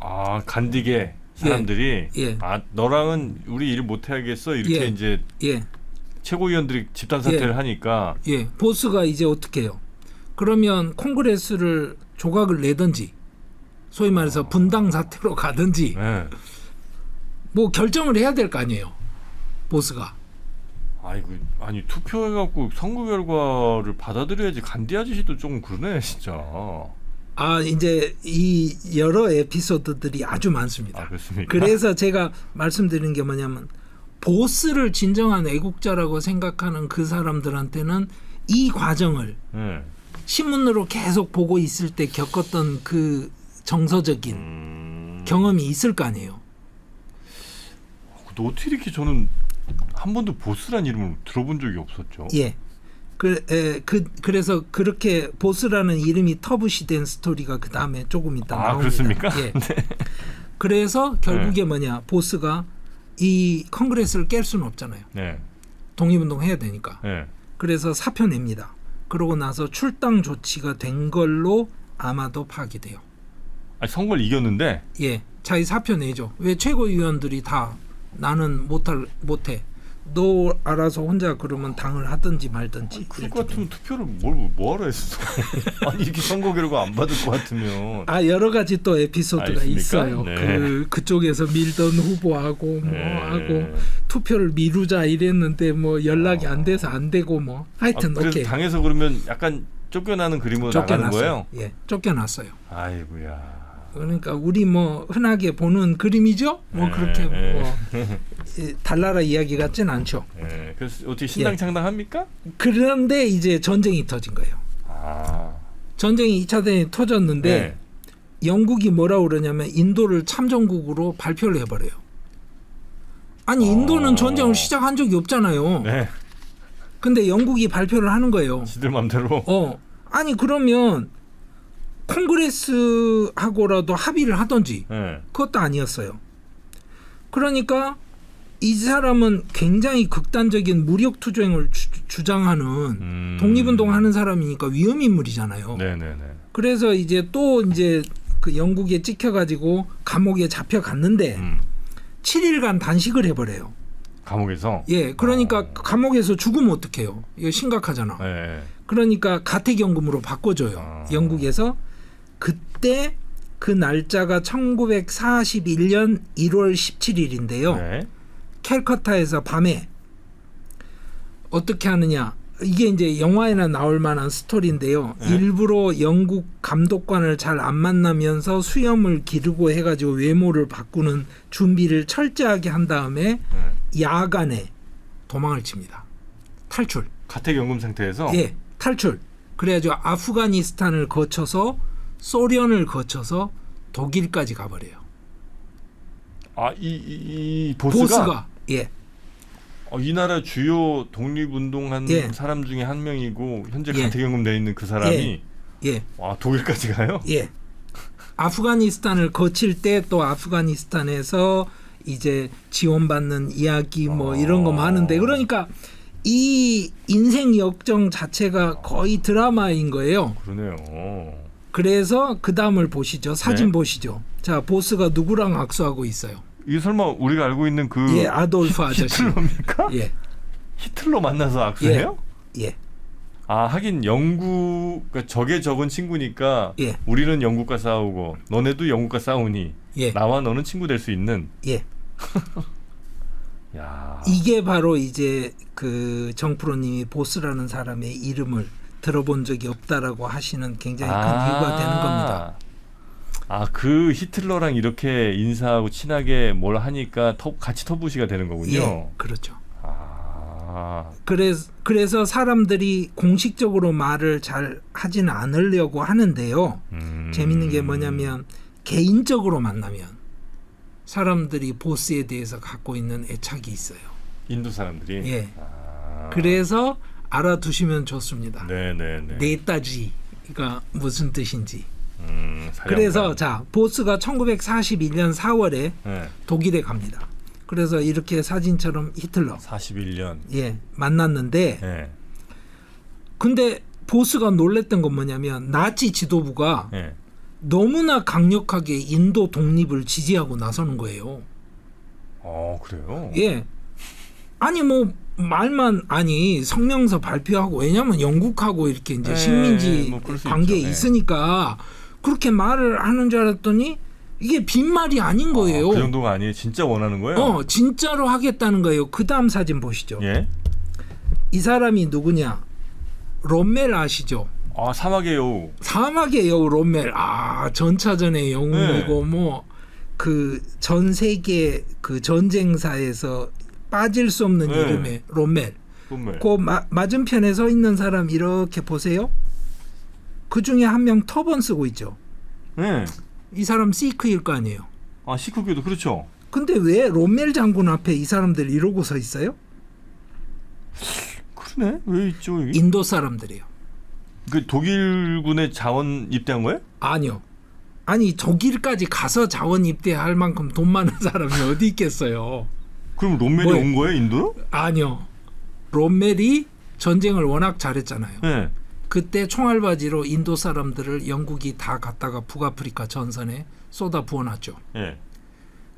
아, 간디계 사람들이 아, 너랑은 우리 일 못 해야겠어 이렇게 이제 최고위원들이 집단 사퇴를 하니까 보스가 이제 어떻게 해요? 그러면 콩그레스를 조각을 내든지 소위 말해서 분당 사태로 가든지 뭐 결정을 해야 될 거 아니에요. 보스가. 아이고, 아니 투표해갖고 선거 결과를 받아들여야지. 간디 아저씨도 좀 그러네 진짜. 아, 이제 이 여러 에피소드들이 아주 많습니다. 아, 그렇습니까? 그래서 제가 말씀드리는 게 뭐냐면 보스를 진정한 애국자라고 생각하는 그 사람들한테는 이 과정을 신문으로 계속 보고 있을 때 겪었던 그 정서적인 경험이 있을 거 아니에요. 어떻게 이렇게 저는 한 번도 보스란 이름을 들어본 적이 없었죠. 예. 그래서 그렇게 보스라는 이름이 터부시 된 스토리가 그 다음에 조금 있다 나옵니다. 그렇습니까? 예. 그래서 결국에 뭐냐, 보스가 이 컨그레스를 깰 수는 없잖아요. 독립운동 해야 되니까. 그래서 사표 냅니다. 그러고 나서 출당 조치가 된 걸로 아마도 파악이 돼요. 아니, 선거를 이겼는데? 예, 자기 사표 내죠. 왜 최고위원들이 다 나는 못해. 너 알아서 혼자 그러면 당을 하든지 말든지. 그럴 것 같으면 투표를 뭐하러 했어? 아니 이렇게 선거 결과 안 받을 것 같으면. 아, 여러 가지 또 에피소드가 있어요. 네. 그쪽에서 밀던 후보하고 하고 투표를 미루자 이랬는데 뭐 연락이 안 돼서 안 되고 뭐 하여튼 그래서 오케이. 당에서 그러면 약간 쫓겨나는 그림으로 나가는 거예요? 예, 쫓겨났어요. 아이고야. 그러니까 우리 뭐 흔하게 보는 그림이죠. 뭐 그렇게 뭐 달나라 이야기 같진 않죠. 그래서 어떻게 신당 창당합니까? 그런데 이제 전쟁이 터진 거예요. 전쟁이 2차 대전이 터졌는데 영국이 뭐라고 그러냐면 인도를 참전국으로 발표를 해버려요. 아니 인도는 전쟁을 시작한 적이 없잖아요. 근데 영국이 발표를 하는 거예요. 지들 맘대로. 아니 그러면 콩그레스하고라도 합의를 하든지 그것도 아니었어요. 그러니까 이 사람은 굉장히 극단적인 무력 투쟁을 주장하는 독립운동하는 사람이니까 위험인물이잖아요. 그래서 이제 또 이제 그 영국에 찍혀가지고 감옥에 잡혀갔는데 7일간 단식을 해버려요. 감옥에서? 예, 그러니까 감옥에서 죽으면 어떡해요? 이거 심각하잖아. 그러니까 가택연금으로 바꿔줘요. 영국에서. 그때 그 날짜가 1941년 1월 17일인데요. 캘커타에서 밤에 어떻게 하느냐. 이게 이제 영화에나 나올 만한 스토리인데요. 일부러 영국 감독관을 잘 안 만나면서 수염을 기르고 해가지고 외모를 바꾸는 준비를 철저하게 한 다음에 야간에 도망을 칩니다. 탈출. 가택연금 상태에서? 예, 탈출. 그래가지고 아프가니스탄을 거쳐서 소련을 거쳐서 독일까지 가버려요. 아, 이 보스가? 예. 이 나라 주요 독립운동한 예. 사람 중에 한 명이고 현재 예. 가택연금돼 있는 그 사람이 예. 와 독일까지 가요? 예. 아프가니스탄을 거칠 때 또 아프가니스탄에서 이제 지원받는 이야기 뭐 이런 거 많은데 그러니까 이 인생 역정 자체가 거의 드라마인 거예요. 그러네요. 그래서 그 다음을 보시죠. 사진 네. 보시죠. 자, 보스가 누구랑 악수하고 있어요? 이게 설마 우리가 알고 있는 그 예, 아돌프 아저씨. 히틀러입니까? 예, 히틀러 만나서 악수해요? 예, 아 하긴 영국 그러니까 적의 적은 친구니까 예. 우리는 영국과 싸우고 너네도 영국과 싸우니 예, 나와 너는 친구 될 수 있는. 예. 야. 이게 바로 이제 그 정프로님이 보스라는 사람의 이름을 들어본 적이 없다라고 하시는 굉장히 큰 이유가 되는 겁니다. 아, 그 히틀러랑 이렇게 인사하고 친하게 뭘 하니까 같이 터부시가 되는 거군요. 예, 그렇죠. 아, 그래서 사람들이 공식적으로 말을 잘 하지는 않으려고 하는데요. 재밌는 게 뭐냐면 개인적으로 만나면 사람들이 보스에 대해서 갖고 있는 애착이 있어요. 인도 사람들이. 예. 아. 그래서 알아두시면 좋습니다. 네네네. 네따지가 무슨 뜻인지. 사령관. 그래서 자 보스가 1941년 4월에 네. 독일에 갑니다. 그래서 이렇게 사진처럼 히틀러 41년. 예 만났는데 네. 근데 보스가 놀랬던 건 뭐냐면 나치 지도부가 네. 너무나 강력하게 인도 독립을 지지하고 나서는 거예요. 그래요? 예. 아니 뭐 말만 아니 성명서 발표하고 왜냐하면 영국하고 이렇게 이제 네, 식민지 뭐 그럴 수 관계에 있죠. 네. 있으니까 그렇게 말을 하는 줄 알았더니 이게 빈말이 아닌 거예요. 그 정도가 아니에요. 진짜 원하는 거예요? 진짜로 하겠다는 거예요. 그 다음 사진 보시죠. 예. 이 사람이 누구냐? 롬멜 아시죠? 아, 사막의 여우. 사막의 여우 롬멜. 전차전의 영웅이고 네. 뭐 그 전 세계 그 전쟁사에서 빠질 수 없는 네. 이름의 롬멜. 꿈을. 그 맞은편에 서 있는 사람 이렇게 보세요. 그 중에 한 명 터번 쓰고 있죠. 네. 이 사람 시크일 거 아니에요. 아, 시크교도 그렇죠. 근데 왜 롬멜 장군 앞에 이 사람들 이러고 서 있어요? 그러네. 왜 있죠? 여기? 인도 사람들이에요. 그 독일군에 자원 입대한 거예요? 아니요. 아니 독일까지 가서 자원 입대할 만큼 돈 많은 사람이 어디 있겠어요. 그럼 롬멜이 뭐예요? 온 거예요, 인도로? 아니요. 롬멜이 전쟁을 워낙 잘했잖아요. 네. 그때 총알바지로 인도 사람들을 영국이 다 갖다가 북아프리카 전선에 쏟아 부어놨죠. 네.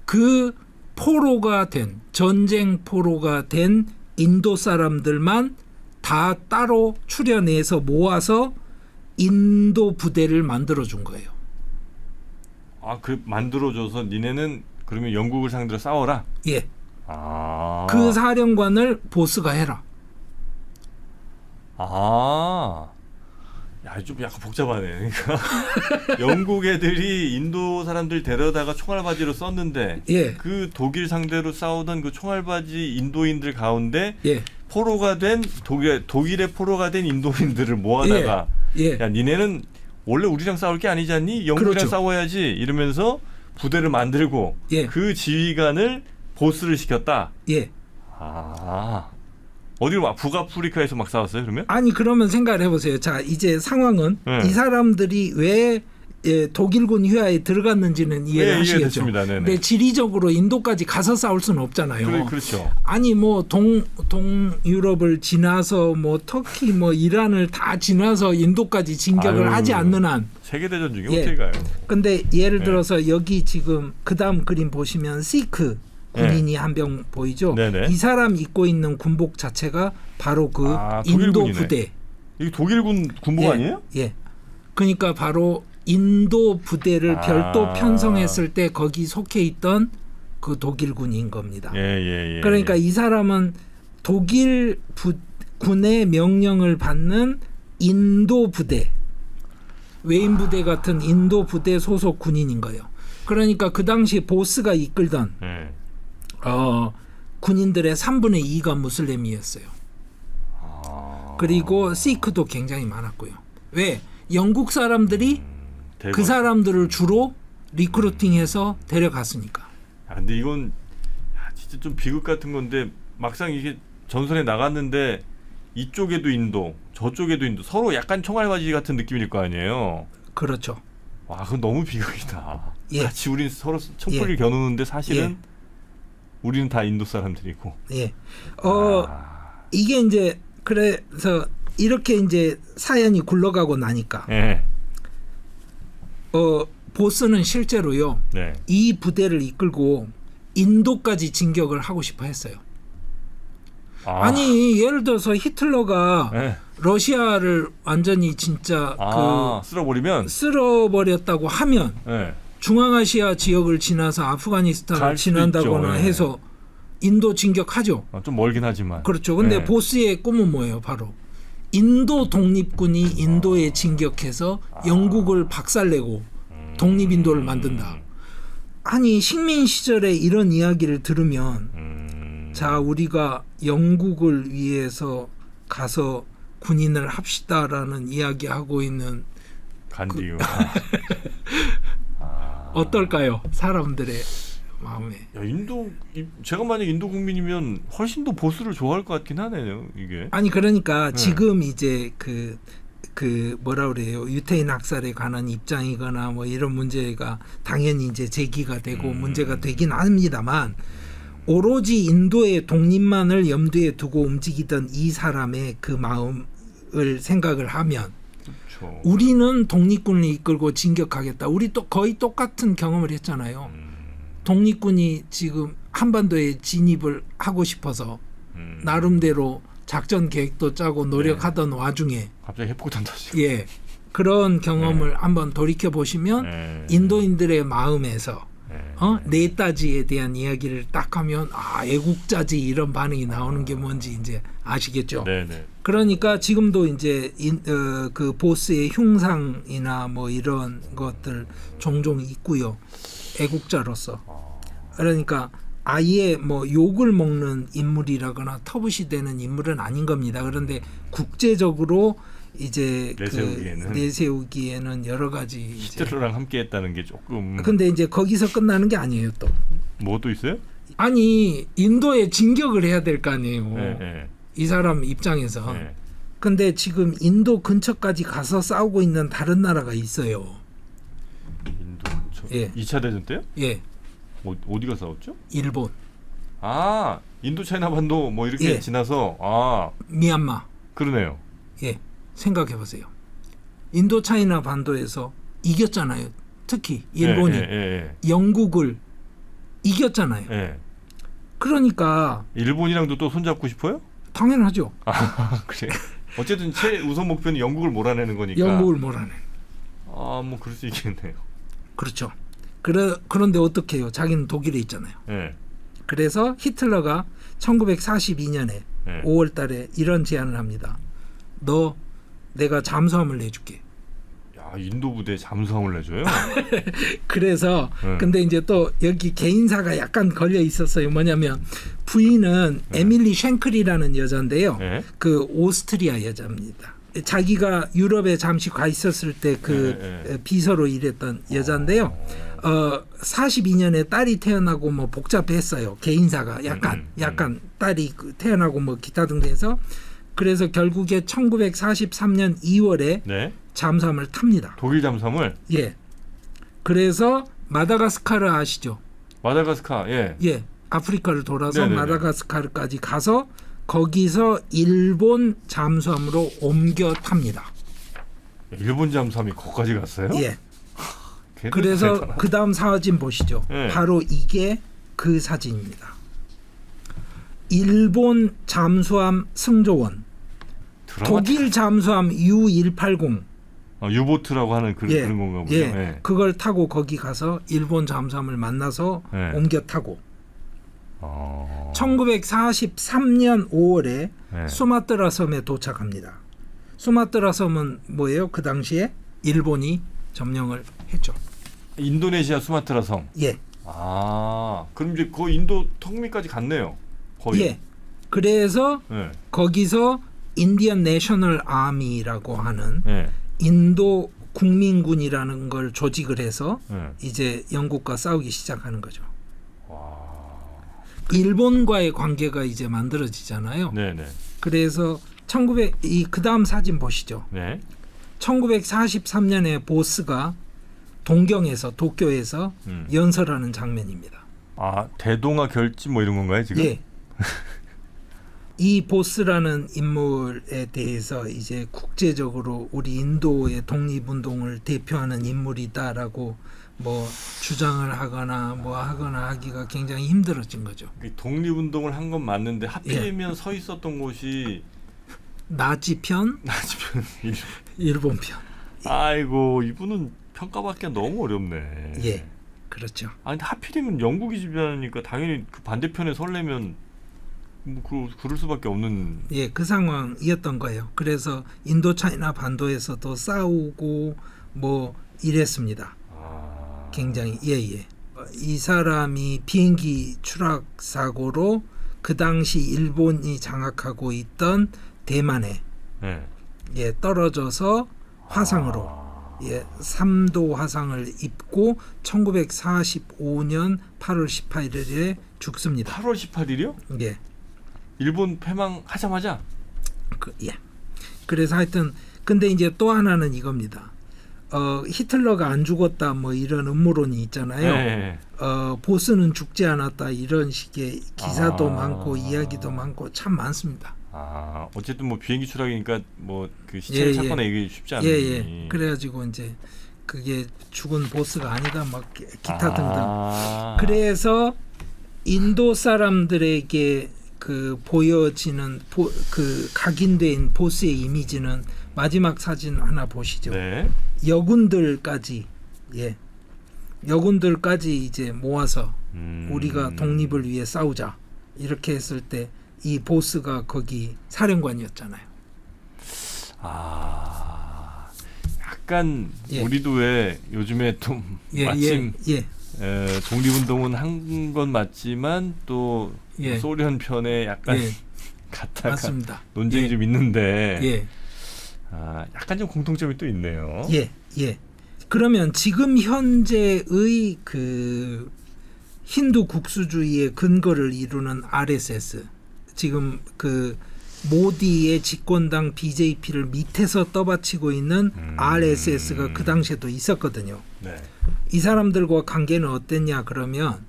그 포로가 된 전쟁 포로가 된 인도 사람들만 다 따로 추려내서 모아서 인도 부대를 만들어준 거예요. 아, 그 만들어줘서 니네는 그러면 영국을 상대로 싸워라. 예. 아. 그 사령관을 보스가 해라. 아. 야, 좀 약간 복잡하네. 그러니까 영국 애들이 인도 사람들 데려다가 총알바지로 썼는데 예. 그 독일 상대로 싸우던 그 총알바지 인도인들 가운데 예. 포로가 된 독일의 포로가 된 인도인들을 모아다가 예. 야, 니네는 원래 우리랑 싸울 게 아니지 않니? 영국이랑 그렇죠. 싸워야지 이러면서 부대를 만들고 예. 그 지휘관을 보스를 시켰다. 예. 아. 어디로 북아프리카에서 막 싸웠어요, 그러면? 아니 그러면 생각을 해보세요. 자 이제 상황은 네. 이 사람들이 왜 독일군 휘하에 들어갔는지는 이해를 네, 하시겠죠. 이해됐습니다. 네네. 근데 지리적으로 인도까지 가서 싸울 수는 없잖아요. 그렇죠. 아니 뭐 동유럽을 지나서 뭐 터키 뭐 이란을 다 지나서 인도까지 진격을 아유. 하지 않는 한. 세계대전 중에 예. 어떻게 가요? 근데 예를 네. 들어서 여기 지금 그다음 그림 보시면 시크 군인이 한 명 보이죠? 네네. 이 사람 입고 있는 군복 자체가 바로 그 인도 독일군이네. 부대. 이게 독일군 군복 예, 아니에요? 예. 그러니까 바로 인도 부대를 별도 편성했을 때 거기 속해 있던 그 독일군인 겁니다. 예. 그러니까 이 사람은 독일 군의 명령을 받는 인도 부대, 외인 부대 같은 인도 부대 소속 군인인 거예요. 그러니까 그 당시 보스가 이끌던 예. 군인들의 3분의 2가 무슬림이었어요. 그리고 시크도 굉장히 많았고요. 왜? 영국 사람들이 대박. 그 사람들을 주로 리크루팅해서 데려갔으니까. 근데 이건 진짜 좀 비극 같은 건데 막상 이게 전선에 나갔는데 이쪽에도 인도, 저쪽에도 인도, 서로 약간 총알맞이 같은 느낌일 거 아니에요. 그렇죠. 와, 그건 너무 비극이다. 예. 같이 우린 서로 촛불을 겨누는데 사실은 예. 우리는 다 인도 사람들이고. 예. 이게 이제 그래서 이렇게 이제 사연이 굴러가고 나니까 예. 보스는 실제로요. 네. 이 부대를 이끌고 인도까지 진격을 하고 싶어 했어요. 아니 예를 들어서 히틀러가 네. 러시아를 완전히 진짜 쓸어버리면 쓸어버렸다고 하면 네. 중앙아시아 지역을 지나서 아프가니스탄을 지난다거나 있죠. 해서 인도 진격하죠. 좀 멀긴 하지만. 그렇죠. 근데 네. 보스의 꿈은 뭐예요? 바로 인도 독립군이 인도에 진격해서 영국을 박살내고 독립인도를 만든다. 아니 식민 시절에 이런 이야기를 들으면 자 우리가 영국을 위해서 가서 군인을 합시다라는 이야기하고 있는 간디요. 어떨까요? 사람들의 마음에. 야, 제가 만약 인도 국민이면 훨씬 더 보수를 좋아할 것 같긴 하네요. 이게. 아니 그러니까 지금 이제 그 뭐라 그래요? 유태인 학살에 관한 입장이거나 뭐 이런 문제가 당연히 이제 제기가 되고 문제가 되긴 합니다만 오로지 인도의 독립만을 염두에 두고 움직이던 이 사람의 그 마음을 생각을 하면 그렇죠. 우리는 독립군을 이끌고 진격하겠다. 우리 또 거의 똑같은 경험을 했잖아요. 독립군이 지금 한반도에 진입을 하고 싶어서 나름대로 작전 계획도 짜고 노력하던 와중에 갑자기 핵폭탄 터지고. 예, 그런 경험을 한번 돌이켜 보시면 인도인들의 마음에서 네따지에 대한 이야기를 딱 하면 애국자지 이런 반응이 나오는 게 뭔지 이제 아시겠죠. 네네. 그러니까 지금도 이제 그 보스의 흉상이나 뭐 이런 것들 종종 있고요. 애국자로서. 그러니까 아예 뭐 욕을 먹는 인물이라거나 터부시 되는 인물은 아닌 겁니다. 그런데 국제적으로 이제 내세우기에는 여러 가지 히틀러랑 함께했다는 게 조금. 근데 이제 거기서 끝나는 게 아니에요. 또 뭐 또 있어요? 아니 인도에 진격을 해야 될 거 아니에요. 네. 이 사람 입장에서. 네. 근데 지금 인도 근처까지 가서 싸우고 있는 다른 나라가 있어요. 인도 근처. 예. 2차 대전 때요? 예. 어디가 싸웠죠? 일본. 인도 차이나 반도 뭐 이렇게 예. 지나서 미얀마. 그러네요. 예. 생각해 보세요. 인도 차이나 반도에서 이겼잖아요. 특히 일본이 영국을 이겼잖아요. 예. 그러니까 일본이랑도 또 손잡고 싶어요? 당연하죠. 그래. 어쨌든 최우선 목표는 영국을 몰아내는 거니까. 영국을 몰아내. 뭐 그럴 수 있겠네요. 그렇죠. 그런데 어떻게 해요? 자기는 독일에 있잖아요. 예. 그래서 히틀러가 1942년에 5월 달에 이런 제안을 합니다. 너 내가 잠수함을 내줄게. 야, 인도 부대 잠수함을 내줘요? 그래서 근데 이제 또 여기 개인사가 약간 걸려 있었어요. 뭐냐면 부인은 에밀리 쉔클이라는 여자인데요. 그 오스트리아 여자입니다. 자기가 유럽에 잠시 가 있었을 때 그 비서로 일했던 여자인데요. 42년에 딸이 태어나고 뭐 복잡했어요. 개인사가 약간 딸이 태어나고 뭐 기타 등등해서 그래서 결국에 1943년 2월에 잠수함을 탑니다. 독일 잠수함을? 예. 그래서 마다가스카르 아시죠? 마다가스카. 예. 예. 아프리카를 돌아서 마다가스카르까지 가서 거기서 일본 잠수함으로 옮겨 탑니다. 일본 잠수함이 거기까지 갔어요? 예. 그래서 그 다음 사진 보시죠. 바로 이게 그 사진입니다. 일본 잠수함 승조원, 독일 잠수함 U-180. 유보트라고 하는 그런 건가 보죠. 예. 그걸 타고 거기 가서 일본 잠수함을 만나서 옮겨 타고 1943년 5월에 수마트라 섬에 도착합니다. 수마트라 섬은 뭐예요? 그 당시에 일본이 점령을 했죠. 인도네시아 수마트라 섬. 예. 그럼 이제 그 인도 턱밑까지 갔네요. 거의. 예. 그래서 거기서 인디언 내셔널 아미라고 하는 인도 국민군이라는 걸 조직을 해서 이제 영국과 싸우기 시작하는 거죠. 일본과의 관계가 이제 만들어지잖아요. 네네. 그래서 그 다음 사진 보시죠. 네. 1943년에 보스가 도쿄에서 연설하는 장면입니다. 아, 대동아 결집 뭐 이런 건가요 지금? 예. 이 보스라는 인물에 대해서 이제 국제적으로 우리 인도의 독립운동을 대표하는 인물이다라고 뭐 주장을 하거나 하기가 굉장히 힘들어진 거죠. 독립운동을 한 건 맞는데 하필이면 서 있었던 곳이 나치 편, 일본 편. 아이고 이분은 평가받기가 너무 어렵네. 예, 그렇죠. 아니 하필이면 영국이 지배하니까 당연히 그 반대편에 설레면 뭐 그럴 수밖에 없는. 예, 그 상황이었던 거예요. 그래서 인도차이나 반도에서도 싸우고 뭐 이랬습니다. 굉장히 예. 이 사람이 비행기 추락 사고로 그 당시 일본이 장악하고 있던 대만에 예, 떨어져서 화상으로 3도 화상을 입고 1945년 8월 18일에 죽습니다. 8월 18일이요? 예. 일본 패망하자마자? 예. 그래서 하여튼 근데 이제 또 하나는 이겁니다. 히틀러가 안 죽었다 뭐 이런 음모론이 있잖아요. 네. 보스는 죽지 않았다 이런 식의 기사도 많고 이야기도 많고 참 많습니다. 어쨌든 뭐 비행기 추락이니까 뭐 그 시체를 찾거나 이게 쉽지 않으니. 예. 그래가지고 이제 그게 죽은 보스가 아니다 막 기타 등등. 그래서 인도 사람들에게 그 보여지는 그 각인된 보스의 이미지는 마지막 사진 하나 보시죠. 네. 여군들까지 이제 모아서 우리가 독립을 위해 싸우자 이렇게 했을 때 이 보스가 거기 사령관이었잖아요. 약간 우리도 왜 요즘에 또 마침 독립운동은 한 건 맞지만 또 소련 편에 약간 갔다가 맞습니다. 논쟁이 좀 있는데 약간 좀 공통점이 또 있네요. 예. 그러면 지금 현재의 그 힌두 국수주의의 근거를 이루는 RSS, 지금 그 모디의 집권당 BJP를 밑에서 떠받치고 있는 RSS가 그 당시에도 있었거든요. 이 사람들과 관계는 어땠냐 그러면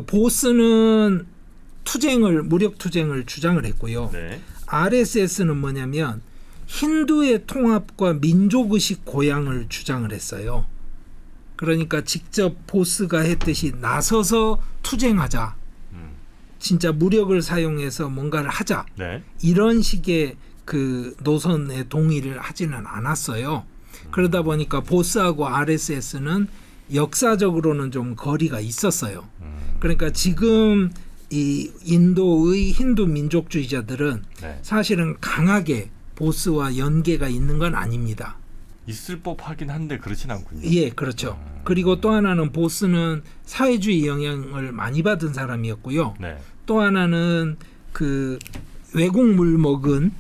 보스는 무력 투쟁을 주장을 했고요. RSS는 뭐냐면 힌두의 통합과 민족의식 고양을 주장을 했어요. 그러니까 직접 보스가 했듯이 나서서 투쟁하자. 진짜 무력을 사용해서 뭔가를 하자. 이런 식의 그 노선에 동의를 하지는 않았어요. 그러다 보니까 보스하고 RSS는 역사적으로는 좀 거리가 있었어요. 그러니까 지금 이 인도의 힌두 민족주의자들은 사실은 강하게 보스와 연계가 있는 건 아닙니다. 있을 법하긴 한데 그렇진 않군요. 예, 그렇죠. 그리고 또 하나는 보스는 사회주의 영향을 많이 받은 사람이었고요. 또 하나는 그 외국물 먹은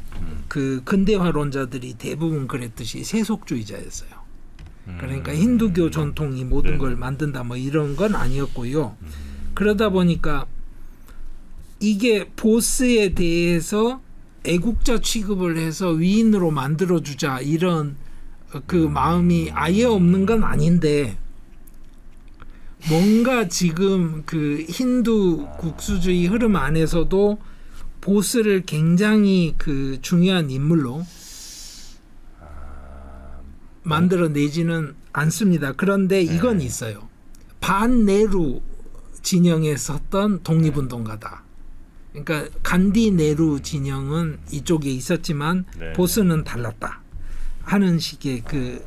그 근대화론자들이 대부분 그랬듯이 세속주의자였어요. 그러니까 힌두교 전통이 모든 걸 만든다 뭐 이런 건 아니었고요. 그러다 보니까 이게 보스에 대해서 애국자 취급을 해서 위인으로 만들어주자 이런 그 마음이 아예 없는 건 아닌데 뭔가 지금 그 힌두 국수주의 흐름 안에서도 보스를 굉장히 그 중요한 인물로 만들어내지는 않습니다. 그런데 이건 있어요. 반네루 진영에 섰던 독립운동가다. 그러니까 간디 네루 진영은 이쪽에 있었지만 보스는 달랐다 하는 식의 그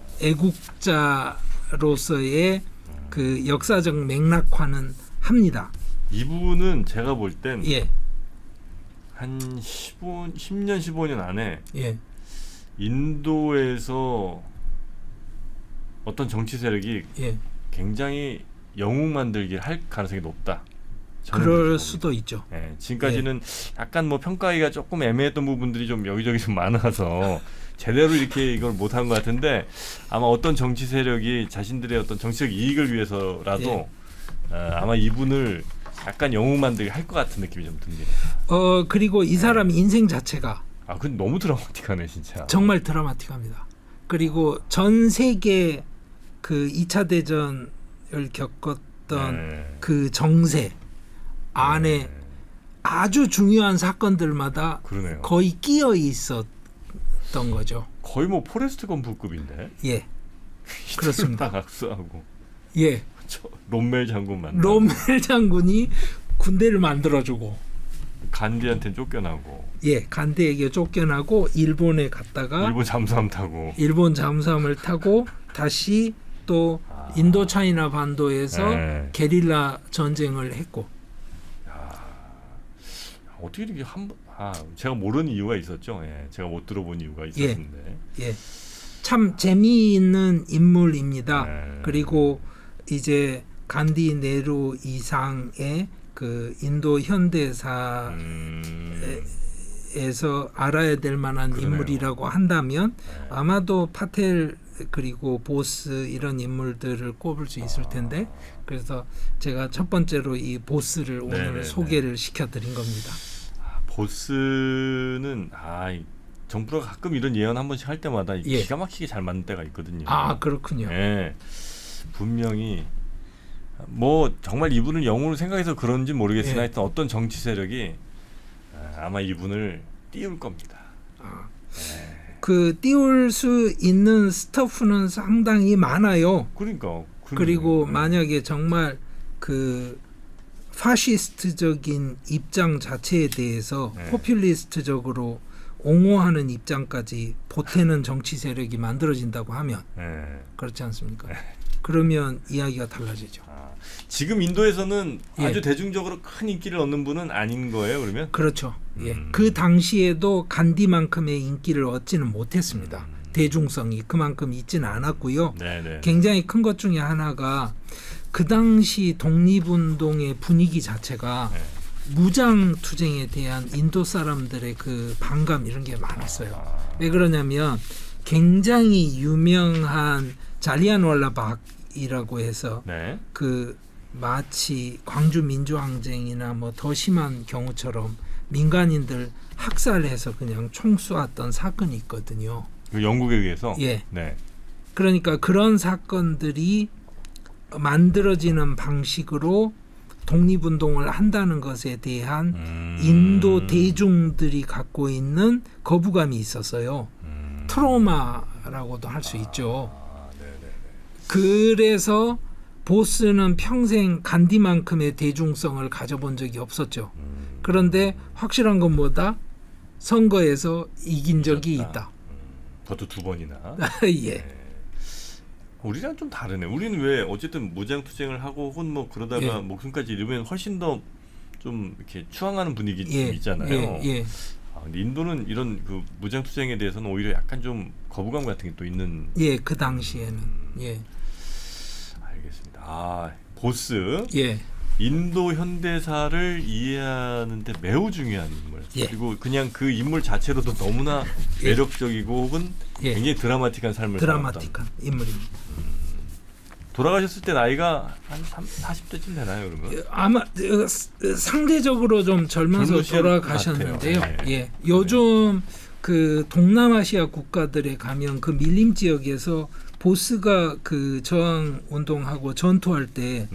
애국자로서의 그 역사적 맥락화는 합니다. 이분은 제가 볼 땐 한 10년 15년 안에 인도에서 어떤 정치 세력이 굉장히 영웅 만들기 할 가능성이 높다. 그럴 수도 있죠. 지금까지는 약간 뭐 평가하기가 조금 애매했던 부분들이 좀 여기저기 좀 많아서 제대로 이렇게 이걸 못한 것 같은데 아마 어떤 정치 세력이 자신들의 어떤 정치적 이익을 위해서라도 아마 이분을 약간 영웅 만들기 할 것 같은 느낌이 좀 듭니다. 그리고 이 사람 인생 자체가 근데 너무 드라마틱하네 진짜. 정말 드라마틱합니다. 그리고 전 세계 그 2차 대전을 겪었던 그 정세 안에 아주 중요한 사건들마다 그러네요. 거의 끼어 있었던 거죠. 거의 뭐 포레스트 검프급인데. 예, 그렇습니다. 악수하고. 예, 롬멜 장군 만나. 롬멜 장군이 군대를 만들어주고 간디한테 쫓겨나고. 예, 간디에게 쫓겨나고 일본에 갔다가 일본 잠수함 타고. 일본 잠수함을 타고 다시 또 인도 차이나 반도에서 게릴라 전쟁을 했고. 어떻게 이렇게 제가 모르는 이유가 있었죠. 예, 제가 못 들어본 이유가 있었는데. 예, 참 재미있는 인물입니다. 그리고 이제 간디 네루 이상의 그 인도 현대사에서 알아야 될 만한 그러네요. 인물이라고 한다면 아마도 파텔 그리고 보스 이런 인물들을 꼽을 수 있을 텐데 그래서 제가 첫 번째로 이 보스를 오늘 소개를 시켜드린 겁니다. 보스는 정프로가 가끔 이런 예언 한 번씩 할 때마다 기가 막히게 잘 맞는 때가 있거든요. 그렇군요. 예, 분명히 뭐 정말 이분을 영웅으로 생각해서 그런지 모르겠으나 하여튼 어떤 정치 세력이 아마 이분을 띄울 겁니다. 그 띄울 수 있는 스태프는 상당히 많아요. 그리고 만약에 정말 그 파시스트적인 입장 자체에 대해서 포퓰리스트적으로 옹호하는 입장까지 보태는 정치 세력이 만들어진다고 하면 그렇지 않습니까? 그러면 이야기가 달라지죠. 지금 인도에서는 아주 대중적으로 큰 인기를 얻는 분은 아닌 거예요, 그러면? 그렇죠. 예. 그 당시에도 간디만큼의 인기를 얻지는 못했습니다. 대중성이 그만큼 있지는 않았고요. 굉장히 큰 것 중에 하나가 그 당시 독립운동의 분위기 자체가 무장 투쟁에 대한 인도 사람들의 그 반감 이런 게 많았어요. 왜 그러냐면 굉장히 유명한 잘리안왈라박이라고 해서 그 마치 광주 민주항쟁이나 뭐 더 심한 경우처럼 민간인들 학살해서 그냥 총 쏘았던 사건이 있거든요. 그 영국에 의해서? 예. 그러니까 그런 사건들이 만들어지는 방식으로 독립운동을 한다는 것에 대한 인도 대중들이 갖고 있는 거부감이 있었어요. 트라우마라고도 할 수 있죠. 그래서 보스는 평생 간디만큼의 대중성을 가져본 적이 없었죠. 그런데 확실한 건 뭐다? 선거에서 이긴 적이 있다. 그것도 2번이나. 예. 우리랑 좀 다르네. 우리는 왜 어쨌든 무장 투쟁을 하고 혹은 뭐 그러다가 목숨까지 잃으면 훨씬 더 좀 이렇게 추앙하는 분위기 좀 있잖아요. 근데 인도는 이런 그 무장 투쟁에 대해서는 오히려 약간 좀 거부감 같은 게 또 있는. 그 당시에는. 알겠습니다. 보스. 인도 현대사를 이해하는데 매우 중요한 인물. 그리고 그냥 그 인물 자체로도 너무나 매력적이고 혹은 굉장히 드라마틱한 삶을 드라마틱한 인물입니다. 돌아가셨을 때 나이가 한 40대쯤 되나요, 그러면? 아마 상대적으로 좀 젊어서 돌아가셨는데요. 요즘 그 동남아시아 국가들에 가면 그 밀림 지역에서 보스가 그 저항 운동하고 전투할 때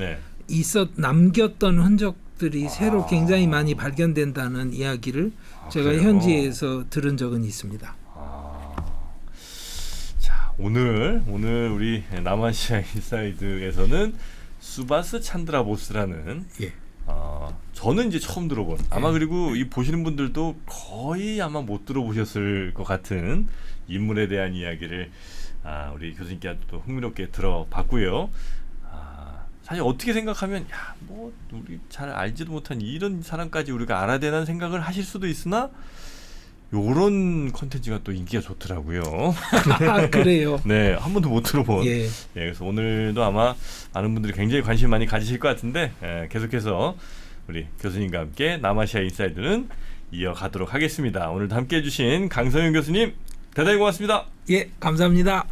남겼던 흔적들이 새로 굉장히 많이 발견된다는 이야기를 제가 현지에서 들은 적은 있습니다. 자, 오늘 우리 남아시아 인사이드에서는 수바스 찬드라 보스라는 저는 이제 처음 들어본 아마 그리고 이 보시는 분들도 거의 아마 못 들어보셨을 것 같은 인물에 대한 이야기를 우리 교수님께 또 흥미롭게 들어봤고요. 사실 어떻게 생각하면 뭐 우리 잘 알지도 못한 이런 사람까지 우리가 알아야 되는 생각을 하실 수도 있으나 요런 콘텐츠가 또 인기가 좋더라고요. 그래요? 한 번도 못 들어본. 그래서 오늘도 아마 많은 분들이 굉장히 관심 많이 가지실 것 같은데 계속해서 우리 교수님과 함께 남아시아 인사이드는 이어가도록 하겠습니다. 오늘도 함께해 주신 강성윤 교수님 대단히 고맙습니다. 감사합니다.